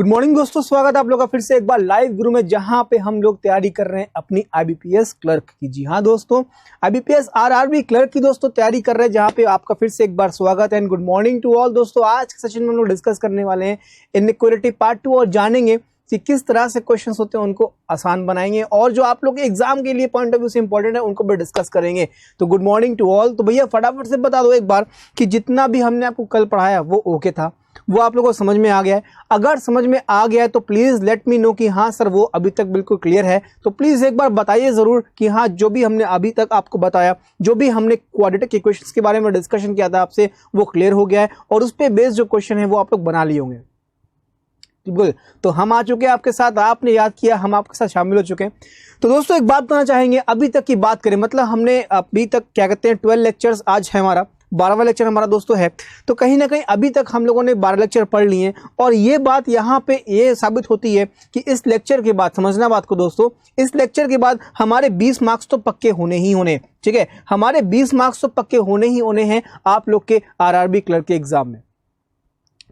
Good morning दोस्तों, स्वागत है आप लोग का फिर से एक बार लाइव गुरु में, जहां पे हम लोग तैयारी कर रहे हैं अपनी आईबीपीएस क्लर्क की। जी हाँ दोस्तों, आईबीपीएस आरआरबी क्लर्क की दोस्तों तैयारी कर रहे हैं, जहां पे आपका फिर से एक बार स्वागत है and good morning to all. दोस्तों आज के सेशन में हम लोग डिस्कस करने वाले हैं इनइक्वालिटी पार्ट 2 और जानेंगे कि किस तरह से क्वेश्चंस होते हैं उनको आसान बनाएंगे और जो आप लोग के एग्जाम के लिए पॉइंट ऑफ व्यू से इंपॉर्टेंट है उनको भी डिस्कस करेंगे। तो गुड मॉर्निंग टू ऑल। तो भैया फटाफट से बता दो एक बार कि जितना भी हमने आपको कल पढ़ाया वो ओके था, वो आप लोगों को समझ में आ गया है? अगर समझ में आ गया है तो प्लीज लेट मी नो कि हाँ सर वो अभी तक बिल्कुल क्लियर है। तो प्लीज एक बार बताइए जरूर कि हाँ जो भी हमने अभी तक आपको बताया, जो भी हमने क्वाड्रेटिक इक्वेशंस के बारे में डिस्कशन किया था आपसे, वो क्लियर हो गया है और उस पर बेस्ड जो क्वेश्चन है वो आप लोग बना लिए होंगे। बिल्कुल, तो हम आ चुके हैं आपके साथ, आपने याद किया, हम आपके साथ शामिल हो चुके हैं। तो दोस्तों एक बात बताना चाहेंगे, अभी तक की बात करें, मतलब हमने अभी तक क्या कहते हैं 12 लेक्चर्स, आज है हमारा 12वां लेक्चर हमारा दोस्तों है। तो कहीं ना कहीं अभी तक हम लोगों ने 12 लेक्चर पढ़ लिए हैं और ये बात यहाँ पे ये साबित होती है कि इस लेक्चर के बाद, समझना बात को दोस्तों, इस लेक्चर के बाद हमारे 20 मार्क्स तो पक्के होने ही होने, ठीक है, हमारे 20 मार्क्स तो पक्के होने ही होने हैं आप लोग के आरआरबी क्लर्क के एग्जाम में।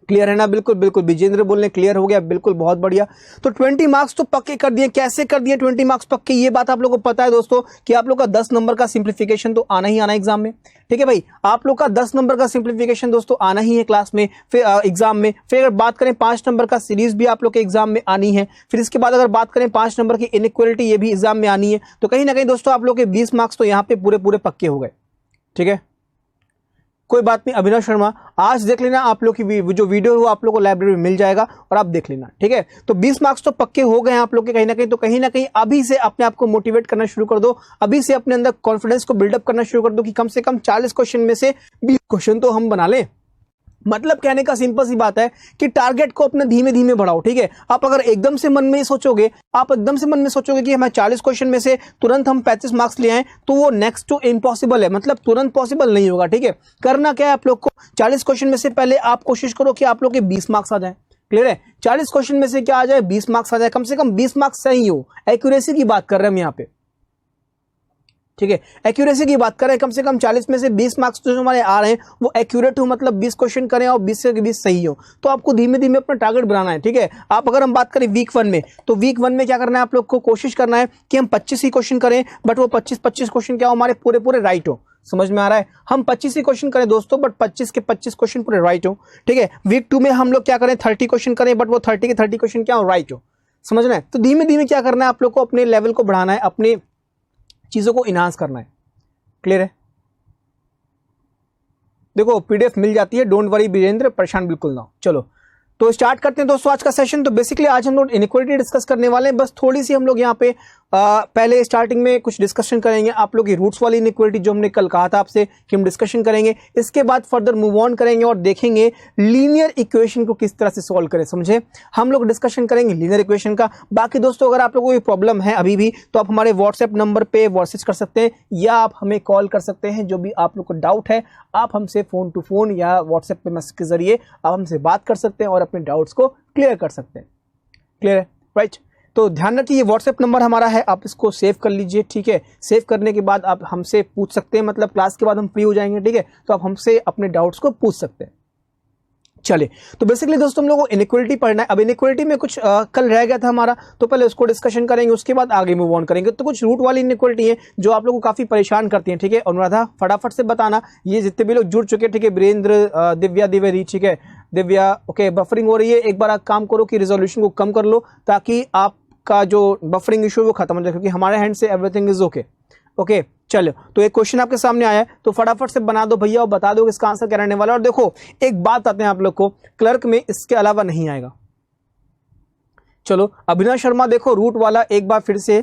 क्लियर है ना? बिल्कुल बिल्कुल, विजेंद्र बोलने क्लियर हो गया, बिल्कुल बहुत बढ़िया। तो 20 मार्क्स तो पक्के कर दिए। कैसे कर दिए 20 मार्क्स पक्के? ये बात आप लोगों को पता है दोस्तों कि आप लोग का 10 नंबर का सिंप्लीफिकेशन तो आना ही आना एग्जाम में, ठीक है भाई, आप लोग का 10 नंबर का सिंप्लीफिकेशन दोस्तों आना ही है क्लास में, फिर एग्जाम में। फिर अगर बात करें 5 नंबर का सीरीज भी आप लोग के एग्जाम में आनी है। फिर इसके बाद अगर बात करें 5 नंबर की इनइक्वालिटी, ये भी एग्जाम में आनी है। तो कहीं ना कहीं दोस्तों आप लोग के 20 मार्क्स तो यहाँ पे पूरे पूरे पक्के हो गए, ठीक है, कोई बात नहीं। अभिनव शर्मा आज देख लेना, आप लोग की जो वीडियो है वो आप लोग को लाइब्रेरी में मिल जाएगा और आप देख लेना, ठीक है। तो 20 मार्क्स तो पक्के हो गए हैं आप लोग के कहीं ना कहीं। तो कहीं ना कहीं अभी से अपने आप को मोटिवेट करना शुरू कर दो, अभी से अपने अंदर कॉन्फिडेंस को बिल्डअप करना शुरू कर दो कि कम से कम 40 क्वेश्चन में से 20 क्वेश्चन तो हम बना लें। मतलब कहने का सिंपल सी बात है कि टारगेट को अपने धीमे धीमे बढ़ाओ, ठीक है। आप अगर एकदम से मन में सोचोगे, आप एकदम से मन में सोचोगे कि हमें 40 क्वेश्चन में से तुरंत हम 35 मार्क्स ले आए, तो वो नेक्स्ट टू इम्पॉसिबल है, मतलब तुरंत पॉसिबल नहीं होगा, ठीक है। करना क्या है आप लोग को, 40 क्वेश्चन में से पहले आप कोशिश करो कि आप लोग के 20 मार्क्स आ जाए। क्लियर है? 40 क्वेश्चन में से क्या आ जाए, 20 मार्क्स आ जाए, कम से कम 20 मार्क्स सही हो। एक्यूरेसी की बात कर रहे हैं हम यहाँ पे, ठीक है, एक्यूरेसी की बात करें, कम से कम 40 में से 20 मार्क्स जो हमारे आ रहे हैं वो एक्यूरेट हो, मतलब 20 क्वेश्चन करें और 20 से 20 सही हो। तो आपको धीमे धीमे अपना टारगेट बनाना है, ठीक है। आप अगर हम बात करें वीक 1 में, तो वीक 1 में क्या करना है आप लोग को, कोशिश करना है कि हम 25 ही क्वेश्चन करें, बट वो 25 क्वेश्चन क्या हो, हमारे पूरे पूरे राइट हो। समझ में आ रहा है? हम 25 ही क्वेश्चन करें दोस्तों, बट 25 के 25 क्वेश्चन पूरे राइट हो, ठीक है। वीक 2 में हम लोग क्या करें, 30 क्वेश्चन करें, बट वो 30 के 30 क्वेश्चन क्या हो, राइट हो। समझना है? तो धीमे धीमे क्या करना है आप लोग को, अपने लेवल को बढ़ाना है, अपनी चीजों को इनहांस करना है। क्लियर है? देखो पीडीएफ मिल जाती है, डोंट वरी वीरेंद्र, परेशान बिल्कुल ना हो। चलो तो स्टार्ट करते हैं दोस्तों आज का सेशन। तो बेसिकली आज हम लोग इनइक्वालिटी डिस्कस करने वाले हैं, बस थोड़ी सी हम लोग यहाँ पे पहले स्टार्टिंग में कुछ डिस्कशन करेंगे आप लोग की रूट्स वाली इनइक्वालिटी, जो हमने कल कहा था आपसे कि हम डिस्कशन करेंगे। इसके बाद फर्दर मूव ऑन करेंगे और देखेंगे लीनियर इक्वेशन को किस तरह से सॉल्व करें। समझे? हम लोग डिस्कशन करेंगे लीनियर इक्वेशन का। बाकी दोस्तों अगर आप लोगों को कोई प्रॉब्लम है अभी भी, तो आप हमारे व्हाट्सएप नंबर पे मैसेज कर सकते हैं या आप हमें कॉल कर सकते हैं। जो भी आप लोग को डाउट है आप हमसे फोन टू फोन या व्हाट्सएप पे मैसेज के जरिए आप हमसे बात कर सकते हैं और अपने डाउट्स को क्लियर कर सकते हैं। क्लियर है? राइट। तो ध्यान रखिए ये व्हाट्सएप नंबर हमारा है, आप इसको सेव कर लीजिए, ठीक है। सेव करने के बाद आप हमसे पूछ सकते हैं, मतलब क्लास के बाद हम फ्री हो जाएंगे, ठीक है, तो आप हमसे अपने डाउट्स को पूछ सकते हैं। चलिए, तो बेसिकली दोस्तों हम लोगों को इनइक्वालिटी पढ़ना है। अब इनइक्वालिटी में कुछ कल रह गया था हमारा, तो पहले उसको डिस्कशन करेंगे, उसके बाद आगे मूव ऑन करेंगे। तो कुछ रूट वाली इनइक्वालिटी है जो आप लोगों को काफी परेशान करती है, ठीक है। अनुराधा फटाफट से बताना, ये जितने भी लोग जुड़ चुके हैं, ठीक है, वीरेंद्र, दिव्या द्विवेदी, ठीक है, दिव्या, ओके, बफरिंग हो रही है, एक बार आप काम करो कि रिजोल्यूशन को कम कर लो ताकि आपका जो बफरिंग इशू वो खत्म हो जाए, क्योंकि हमारे हैंड से एवरीथिंग इज ओके। ओके चलो, तो एक क्वेश्चन आपके सामने आया है, तो फटाफट से बना दो भैया और बता दो इसका आंसर क्या रहने वाला है। और देखो एक बात आते हैं आप लोग को, क्लर्क में इसके अलावा नहीं आएगा। चलो अभिनव शर्मा देखो रूट वाला एक बार फिर से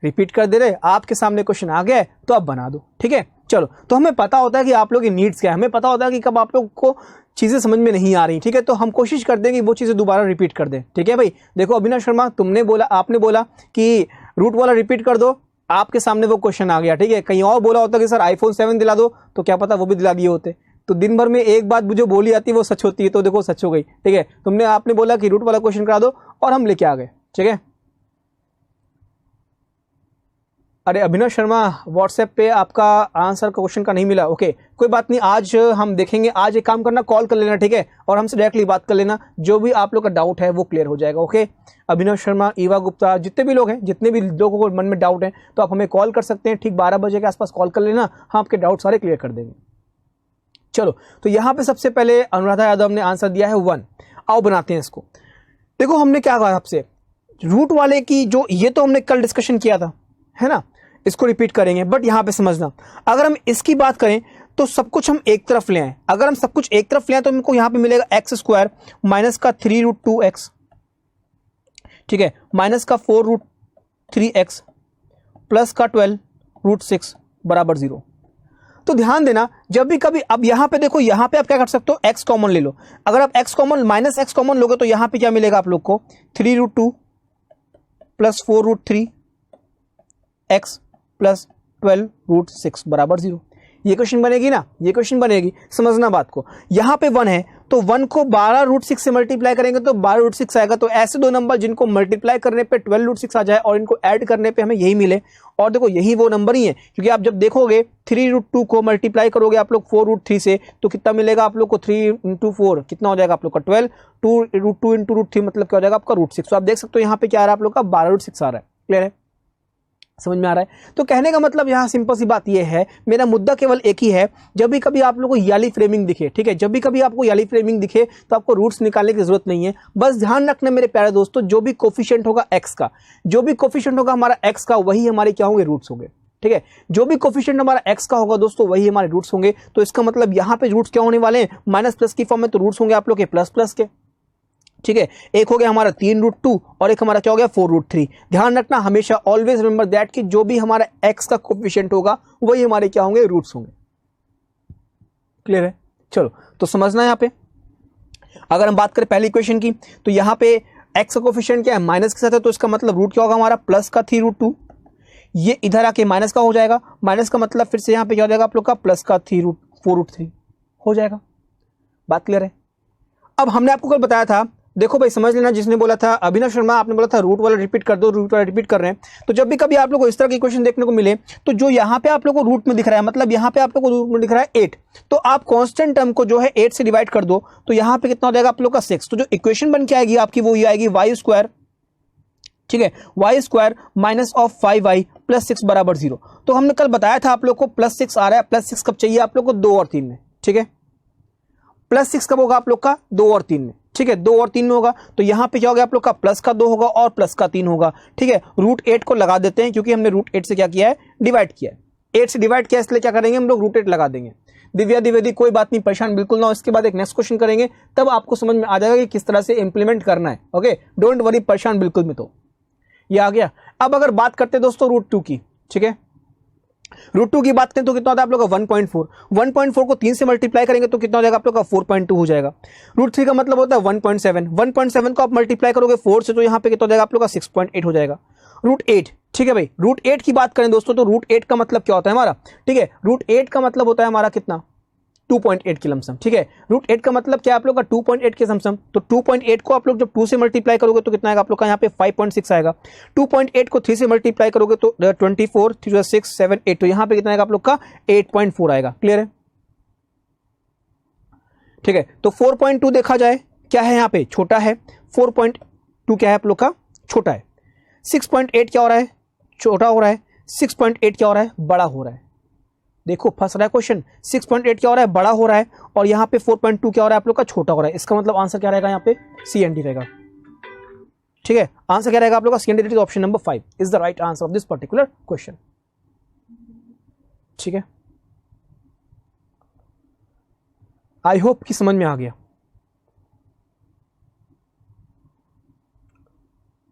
रिपीट कर दे रहे, आपके सामने क्वेश्चन आ गया है तो आप बना दो, ठीक है। चलो, तो हमें पता होता है कि आप लोग की नीड्स क्या है, हमें पता होता है कि कब आप लोग को चीजें समझ में नहीं आ रही, ठीक है, तो हम कोशिश कर दें कि वो चीजें दोबारा रिपीट कर दें, ठीक है भाई। देखो अभिनव शर्मा तुमने बोला, आपने बोला कि रूट वाला रिपीट कर दो, आपके सामने वो क्वेश्चन आ गया, ठीक है। कहीं और बोला होता कि सर आईफोन 7 दिला दो, तो क्या पता वो भी दिला दिए होते। तो दिन भर में एक बात जो बोली आती है वो सच होती है, तो देखो सच हो गई, ठीक है। तुमने आपने बोला कि रूट वाला क्वेश्चन करा दो और हम लेके आ गए, ठीक है। अरे अभिनव शर्मा, व्हाट्सएप पे आपका आंसर का क्वेश्चन का नहीं मिला। ओके कोई बात नहीं, आज हम देखेंगे। आज एक काम करना, कॉल कर लेना, ठीक है, और हमसे डायरेक्टली बात कर लेना, जो भी आप लोग का डाउट है वो क्लियर हो जाएगा। ओके अभिनव शर्मा, ईवा गुप्ता, जितने भी लोग हैं, जितने भी लोगों को मन में डाउट है तो आप हमें कॉल कर सकते हैं। ठीक 12 बजे के आसपास कॉल कर लेना, हम आपके डाउट सारे क्लियर कर देंगे। चलो तो यहाँ पे सबसे पहले अनुराधा यादव ने आंसर दिया है 1। आओ बनाते हैं इसको। देखो हमने क्या कहा आपसे, रूट वाले की जो ये तो हमने कल डिस्कशन किया था, है ना, इसको रिपीट करेंगे। बट यहां पे समझना, अगर हम इसकी बात करें तो सब कुछ हम एक तरफ ले आए। अगर हम सब कुछ एक तरफ ले आए तो हमको यहां पे मिलेगा एक्स स्क्वायर माइनस का 3√2x, ठीक है, माइनस का 4√3x प्लस का 12√6 बराबर 0। तो ध्यान देना, जब भी कभी, अब यहां पे देखो, यहां पे आप क्या कर सकते हो, x कॉमन ले लो। अगर आप x common minus x common लोगे तो यहां पे क्या मिलेगा आप लोग को, 3√2 प्लस 4√3x प्लस 12√6 बराबर 0। ये क्वेश्चन बनेगी ना, ये क्वेश्चन बनेगी। समझना बात को, यहां पे 1 है तो 1 को 12√6 से मल्टीप्लाई करेंगे तो 12√6 आएगा। तो ऐसे दो नंबर जिनको मल्टीप्लाई करने पे 12√6 आ जाए और इनको ऐड करने पे हमें यही मिले, और देखो यही वो नंबर ही है, क्योंकि आप जब देखोगे 3√2 को मल्टीप्लाई करोगे आप लोग 4√3 से तो कितना मिलेगा आप लोग को, 3 × 4 कितना हो जाएगा आप लोग का 12, 2 × √3 मतलब क्या हो जाएगा आपका √6। तो आप देख सकते हो यहाँ पे क्या आ रहा है आप लोग का 12√6 आ रहा है। क्लियर है, समझ में आ रहा है। तो कहने का मतलब यहाँ सिंपल सी बात ये है, मेरा मुद्दा केवल एक ही है, जब भी कभी आप लोगों को याली फ्रेमिंग दिखे, ठीक है, जब भी कभी आपको याली फ्रेमिंग दिखे तो आपको रूट्स निकालने की जरूरत नहीं है। बस ध्यान रखना मेरे प्यारे दोस्तों, जो भी कोफिशिएंट होगा एक्स का, जो भी कोफिशिएंट होगा हमारा एक्स का, वही हमारे क्या होंगे, रूट्स होंगे। ठीक है, जो भी कोफिशिएंट हमारा एक्स का होगा दोस्तों वही हमारे रूट्स होंगे। तो इसका मतलब यहाँ पे रूट्स क्या होने वाले हैं, माइनस प्लस की फॉर्म में, तो रूट्स होंगे आप लोग के प्लस प्लस के। ठीक है, एक हो गया हमारा 3√2 और एक हमारा क्या हो गया 4√3। ध्यान रखना हमेशा, ऑलवेज रिमेंबर दैट कि जो भी हमारा x का कोफिशिएंट होगा वही हमारे क्या होंगे, रूट्स होंगे। क्लियर है, चलो तो समझना यहाँ पे। अगर हम बात करें पहली इक्वेशन की तो यहाँ पे x का कोफिशिएंट क्या है, माइनस के साथ है, तो इसका मतलब रूट क्या होगा हमारा, प्लस का 3√2। ये इधर आके माइनस का हो जाएगा, माइनस का मतलब फिर से यहाँ पे क्या हो जाएगा आप लोग का, प्लस का 4√3 हो जाएगा। बात क्लियर है। अब हमने आपको कल बताया था, देखो भाई समझ लेना, जिसने बोला था अभिनव शर्मा, आपने बोला था रूट वाला रिपीट कर दो, रूट वाला रिपीट कर रहे हैं। तो जब भी कभी आप लोग को इस तरह की इक्वेशन देखने को मिले तो जो यहाँ पे आप लोग को रूट में दिख रहा है, मतलब यहाँ पे आप लोग को रूट में दिख रहा है 8, तो आप कांस्टेंट टर्म को जो है 8 से डिवाइड कर दो, तो यहाँ पे कितना हो जाएगा आप लोग का 6। तो जो इक्वेशन बन के आएगी आपकी वो ये आएगी y², ठीक है, y² minus of 5y plus 6 बराबर 0। तो हमने कल बताया था आप लोग को +6 आ रहा है, +6 कब चाहिए आप लोग को, 2 और 3 में। ठीक है, +6 कब होगा आप लोग का, 2 और 3 में। ठीक है, 2 और 3 में होगा, तो यहां पे क्या हो गया आप लोग का, प्लस का 2 होगा और प्लस का 3 होगा। ठीक है, √8 को लगा देते हैं क्योंकि हमने √8 से क्या किया है, डिवाइड किया है। 8 से डिवाइड किया इसलिए क्या करेंगे हम लोग, √8 लगा देंगे। दिव्या द्विवेदी कोई बात नहीं, परेशान बिल्कुल ना हो। इसके बाद एक नेक्स्ट क्वेश्चन करेंगे, तब आपको समझ में आ जाएगा कि किस तरह से इंप्लीमेंट करना है। ओके, डोंट वरी, परेशान बिल्कुल में। तो ये आ गया। अब अगर बात करते हैं दोस्तों √2 की, ठीक है, √2 की बात करें तो कितना होता है आप लोग का 1.4। 1.4 को 3 से मल्टीप्लाई करेंगे तो कितना हो जाएगा आप लोग का 4.2 हो जाएगा। √3 का मतलब होता है 1.7। 1.7 को आप मल्टीप्लाई करोगे 4 से तो यहाँ पे कितना हो जाएगा आप लोग का 6.8 हो जाएगा। √8, ठीक है भाई, √8 की बात करें दोस्तों तो √8 का मतलब क्या होता है हमारा, ठीक है, √8 का मतलब होता है हमारा कितना, 2.8 की लमसम। ठीक है, √8 का मतलब क्या आप लोग का 2.8 के लमसम। तो 2.8 को आप लोग जब 2 से मल्टीप्लाई करोगे तो कितना आएगा आप लोग का यहाँ पे 5.6 आएगा। 2.8 को 3 से मल्टीप्लाई करोगे तो 24, 3 6 7 8, तो यहाँ पे कितना आएगा आप लोग का 8.4 आएगा। क्लियर है, ठीक है। तो 4.2 देखा जाए क्या है यहाँ पे, छोटा है। 4.2 क्या है आप लोग का, छोटा है। 6.8 क्या हो रहा है, छोटा हो रहा है। 6.8 क्या हो रहा है, बड़ा हो रहा है। देखो फंस रहा है क्वेश्चन, 6.8 क्या हो रहा है, बड़ा हो रहा है, और यहाँ पे 4.2 क्या हो रहा है आप लोग का, छोटा हो रहा है। इसका मतलब आंसर क्या रहेगा यहाँ पे, CND रहेगा। ठीक है, आंसर क्या रहेगा आप लोग का, CND, that is option number 5 is the right answer of this particular question. ठीक है, आई होप कि समझ में आ गया।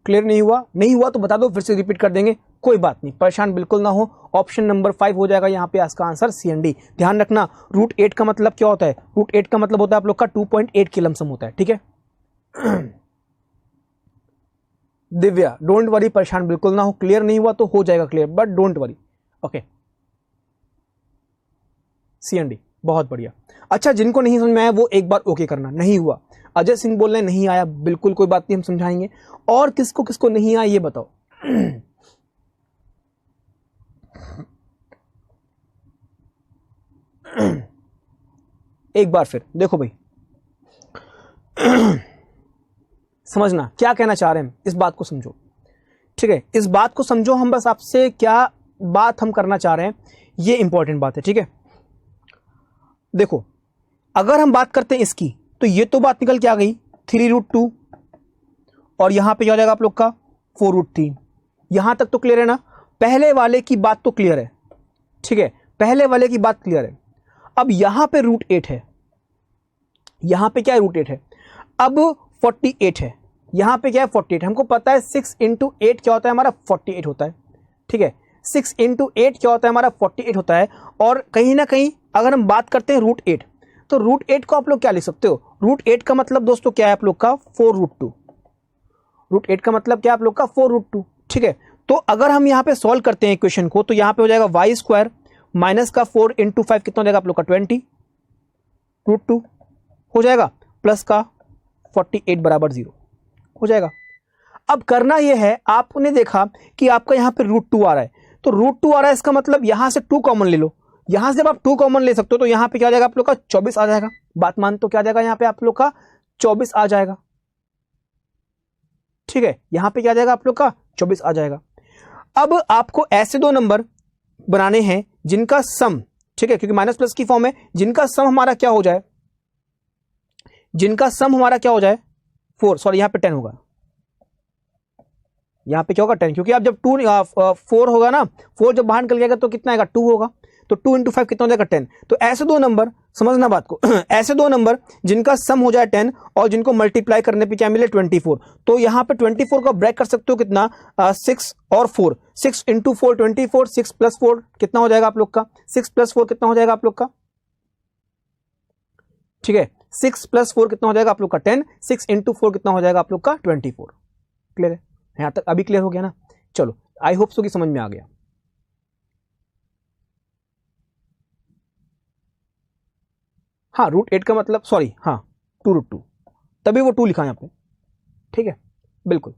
क्लियर नहीं हुआ, नहीं हुआ तो बता दो, फिर से रिपीट कर देंगे, कोई बात नहीं, परेशान बिल्कुल ना हो। ऑप्शन नंबर 5 हो जाएगा यहाँ पे इसका आंसर, CND। ध्यान रखना, √8 का मतलब क्या होता है, √8 का मतलब होता है आप लोग का 2.8 की लमसम होता है। ठीक है, दिव्या डोंट वरी, परेशान बिल्कुल ना हो। क्लियर नहीं हुआ तो हो जाएगा clear, but don't worry. Okay, CND, बहुत बढ़िया। अच्छा, जिनको नहीं समझ में आया वो एक बार ओके करना। नहीं हुआ, अजय सिंह बोल रहे नहीं आया, बिल्कुल कोई बात नहीं, हम समझाएंगे। और किसको किसको नहीं आया ये बताओ। एक बार फिर देखो भाई, समझना क्या कहना चाह रहे हैं, इस बात को समझो, ठीक है, इस बात को समझो। हम बस आपसे क्या बात हम करना चाह रहे हैं, ये इंपॉर्टेंट बात है, ठीक है। देखो अगर हम बात करते हैं इसकी, तो ये तो बात निकल के आ गई 3√2 और यहां पे क्या हो जाएगा आप लोग का 4√3। यहां तक तो क्लियर है ना, पहले वाले की बात तो क्लियर है, ठीक है, पहले वाले की बात क्लियर है। अब यहां पे √8 है, यहां पे क्या है √8 है, अब 48 है, यहां पे क्या है 48, हमको पता है 6 × 8 क्या होता है हमारा 48 होता है, ठीक है, 6 × 8 क्या होता है हमारा 48 होता है। और कहीं ना कहीं अगर हम बात करते हैं √8, तो √8 को आप लोग क्या लिख सकते हो, √8 का मतलब दोस्तों क्या है आप लोग का 4√2, √8 का मतलब क्या है आप लोग का 4√2, ठीक है। तो अगर हम यहाँ पे सॉल्व करते हैं इक्वेशन को, तो यहाँ पे हो जाएगा y² माइनस का 4 × 5 कितना हो जाएगा आप लोग का 20 √2 हो जाएगा, प्लस का 48 बराबर 0 हो जाएगा। अब करना यह है, आपने देखा कि आपका यहाँ पे √2 आ रहा है, तो √2 आ रहा है, इसका मतलब यहां से 2 कॉमन ले लो, यहां से जब आप 2 कॉमन ले सकते हो तो यहां पे क्या आ जाएगा आप लोग का 24 आ जाएगा। बात मान तो क्या आ जाएगा यहाँ पे आप लोग का 24 आ जाएगा, ठीक है, यहां पे क्या आ जाएगा आप लोग का 24 आ जाएगा। अब आपको ऐसे दो नंबर बनाने हैं जिनका सम, ठीक है, क्योंकि माइनस प्लस की फॉर्म है, जिनका सम हमारा क्या हो जाए, जिनका सम हमारा क्या हो जाए 4, सॉरी यहाँ पे 10 होगा, यहाँ पे क्या होगा 10, क्योंकि आप जब 4 होगा ना, 4 जब बाहर निकल जाएगा तो कितना आएगा 2 होगा, तो 2 × 5 कितना हो जाएगा 10। तो ऐसे दो नंबर, समझना बात को ऐसे दो नंबर जिनका सम हो जाए 10 और जिनको मल्टीप्लाई करने पे क्या मिले 24, तो यहाँ पे 24 का ब्रेक कर सकते हो कितना 6 और 4, 6 × 4 24, 6 + 4 कितना हो जाएगा आप लोग का, 6 + 4 कितना हो जाएगा आप लोग का, ठीक है, 6 + 4 कितना हो जाएगा आप लोग का 10, 6 × 4 कितना हो जाएगा आप लोग का 24। क्लियर है, यहां तक अभी क्लियर हो गया ना। चलो आई होप सो कि समझ में आ गया। हाँ √8 का मतलब, सॉरी हाँ 2√2, तभी वो 2 लिखा यहां पे, ठीक है, बिल्कुल।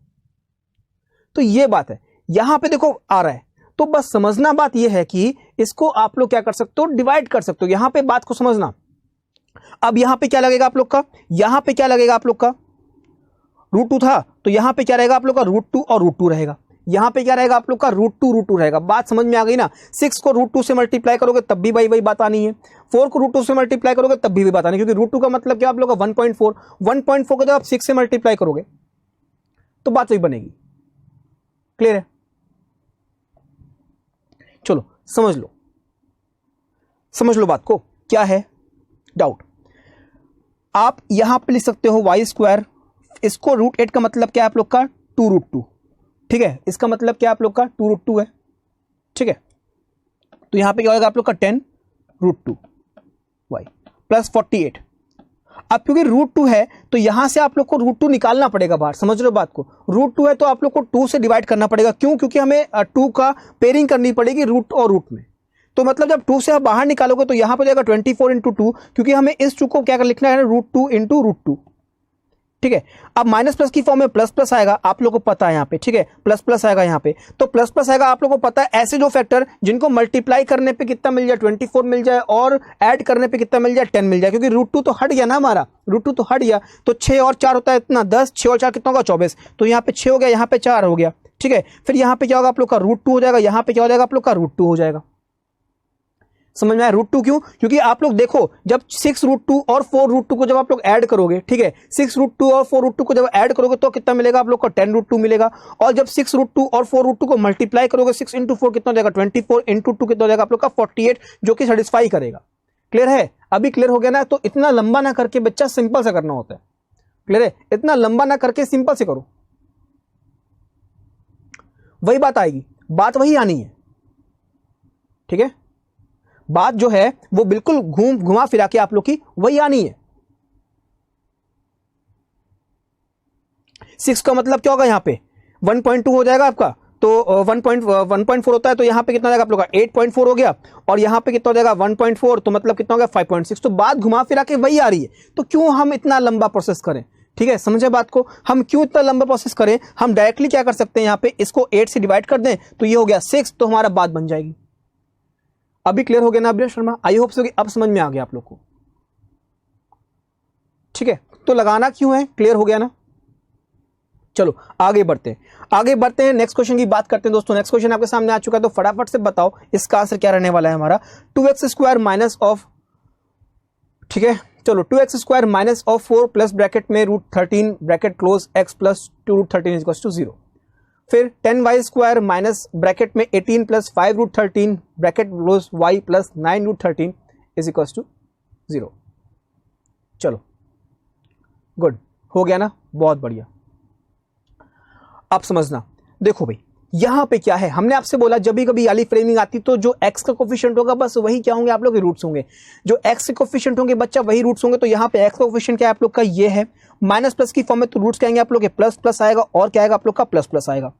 तो ये बात है, यहां पे देखो आ रहा है, तो बस समझना बात ये है कि इसको आप लोग क्या कर सकते हो, डिवाइड कर सकते हो, यहां पे बात को समझना। अब यहां पे क्या लगेगा आप लोग का, यहां पे क्या लगेगा आप लोग का √2 था, तो यहां पे क्या रहेगा आप लोग का √2 और √2 रहेगा, यहां पे क्या रहेगा आप लोग का √2 रहेगा। बात समझ में आ गई ना, 6 को √2 से मल्टीप्लाई करोगे तब भी वही बात आनी है, 4 को √2 से मल्टीप्लाई करोगे तब भी बात आनी है, क्योंकि √2 का मतलब क्या आप लोग का 1.4 को जब आप 6 से मल्टीप्लाई करोगे तो बात वही बनेगी। क्लियर है, चलो समझ लो बात को, क्या है डाउट। आप यहां पे लिख सकते हो y², इसको √8 का मतलब क्या है आप लोग का 2√2, ठीक है, इसका मतलब क्या आप लोग का 2√2 है, ठीक है, तो यहां पे क्या होगा आप लोग का 10√2 y प्लस 48। अब क्योंकि √2 है तो यहां से आप लोग को √2 निकालना पड़ेगा बाहर, समझ लो बात को, √2 है तो आप लोग को 2 से डिवाइड करना पड़ेगा, क्यों, क्योंकि हमें 2 का पेयरिंग करनी पड़ेगी रूट और रूट में, तो मतलब जब 2 से आप बाहर निकालोगे तो यहां पर जाएगा 24 × 2, क्योंकि हमें इस 2 को क्या कर लिखना है √2 × √2, ठीक है। अब माइनस प्लस की फॉर्म में प्लस प्लस आएगा, आप लोगों को पता है यहाँ पे, ठीक है, प्लस प्लस आएगा यहाँ पे, तो प्लस प्लस आएगा, आप लोगों को पता है ऐसे जो फैक्टर जिनको मल्टीप्लाई करने पे कितना मिल जाए 24 मिल जाए और ऐड करने पे कितना मिल जाए 10 मिल जाए, क्योंकि √2 तो हट गया ना हमारा, √2 तो हट गया, तो 6 और 4 होता है इतना 10, 6 और 4 कितना होगा 24, तो यहाँ पे 6 हो गया, यहाँ पे 4 हो गया, ठीक है। फिर यहाँ पे क्या होगा आप लोग का √2 हो जाएगा, यहाँ पे क्या हो जाएगा आप लोग का √2 हो जाएगा। समझ में आया √2 क्यों, क्योंकि आप लोग देखो जब 6√2 और 4√2 को जब आप लोग ऐड करोगे, ठीक है, 6√2 और 4√2 को जब ऐड करोगे तो कितना मिलेगा आप लोग को 10√2 मिलेगा, और जब 6√2 और 4√2 को मल्टीप्लाई करोगे 6 × 4 कितना हो जाएगा 24, × 2 कितना हो जाएगा आप लोग का 48, जो कि सेटिस्फाई करेगा। क्लियर है, अभी क्लियर हो गया ना। तो इतना लंबा ना करके बच्चा सिंपल सा करना होता है, क्लियर है, इतना लंबा ना करके सिंपल से करो, वही बात आएगी, बात वही आनी है, ठीक है, बात जो है वो बिल्कुल घुमा फिरा के आप लोग की वही आनी है। 6 का मतलब क्या होगा यहाँ पे 1.2 हो जाएगा आपका, तो 1.4 होता है, तो यहाँ पे कितना हो जाएगा आप लोग का 8.4 हो गया, और यहाँ पे कितना हो जाएगा 1.4, तो मतलब कितना हो गया 5.6, तो बात घुमा फिरा के वही आ रही है, तो क्यों हम इतना लंबा प्रोसेस करें, ठीक है, समझे बात को, हम क्यों इतना लंबा प्रोसेस करें, हम डायरेक्टली क्या कर सकते हैं यहाँ पे इसको 8 से डिवाइड कर दें, तो ये हो गया 6, तो हमारा बात बन जाएगी। अभी क्लियर हो गया ना अभिनव शर्मा? आई होप सो कि अब समझ में आ गया आप लोग को, ठीक है। तो लगाना क्यों है, क्लियर हो गया ना। चलो आगे बढ़ते हैं, नेक्स्ट क्वेश्चन की बात करते हैं दोस्तों। नेक्स्ट क्वेश्चन आपके सामने आ चुका है, तो फटाफट से बताओ इसका आंसर क्या रहने वाला है हमारा। 2x² माइनस ऑफ, ठीक है, चलो 2x² minus of 4 plus bracket में √13 bracket close x plus 2√13 is equal to 0। फिर 10y² माइनस ब्रैकेट में 18 plus 5√13 bracket close y plus 9√13 is equal to 0। चलो गुड, हो गया ना, बहुत बढ़िया। आप समझना, देखो भाई यहां पे क्या है, हमने आपसे बोला जब भी कभी वाली फ्रेमिंग आती तो जो x का कोफिशिएंट होगा बस वही क्या होंगे आप लोग के रूट्स होंगे, जो x के कोफिशिएंट होंगे बच्चा वही रूट्स होंगे। तो यहाँ पे x का कोफिशिएंट क्या है आप लोग का, ये है माइनस प्लस की फॉर्म में, तो रूट्स क्या आएंगे आप लोग के प्लस प्लस आएगा, और क्या आएगा आप लोग का प्लस प्लस आएगा।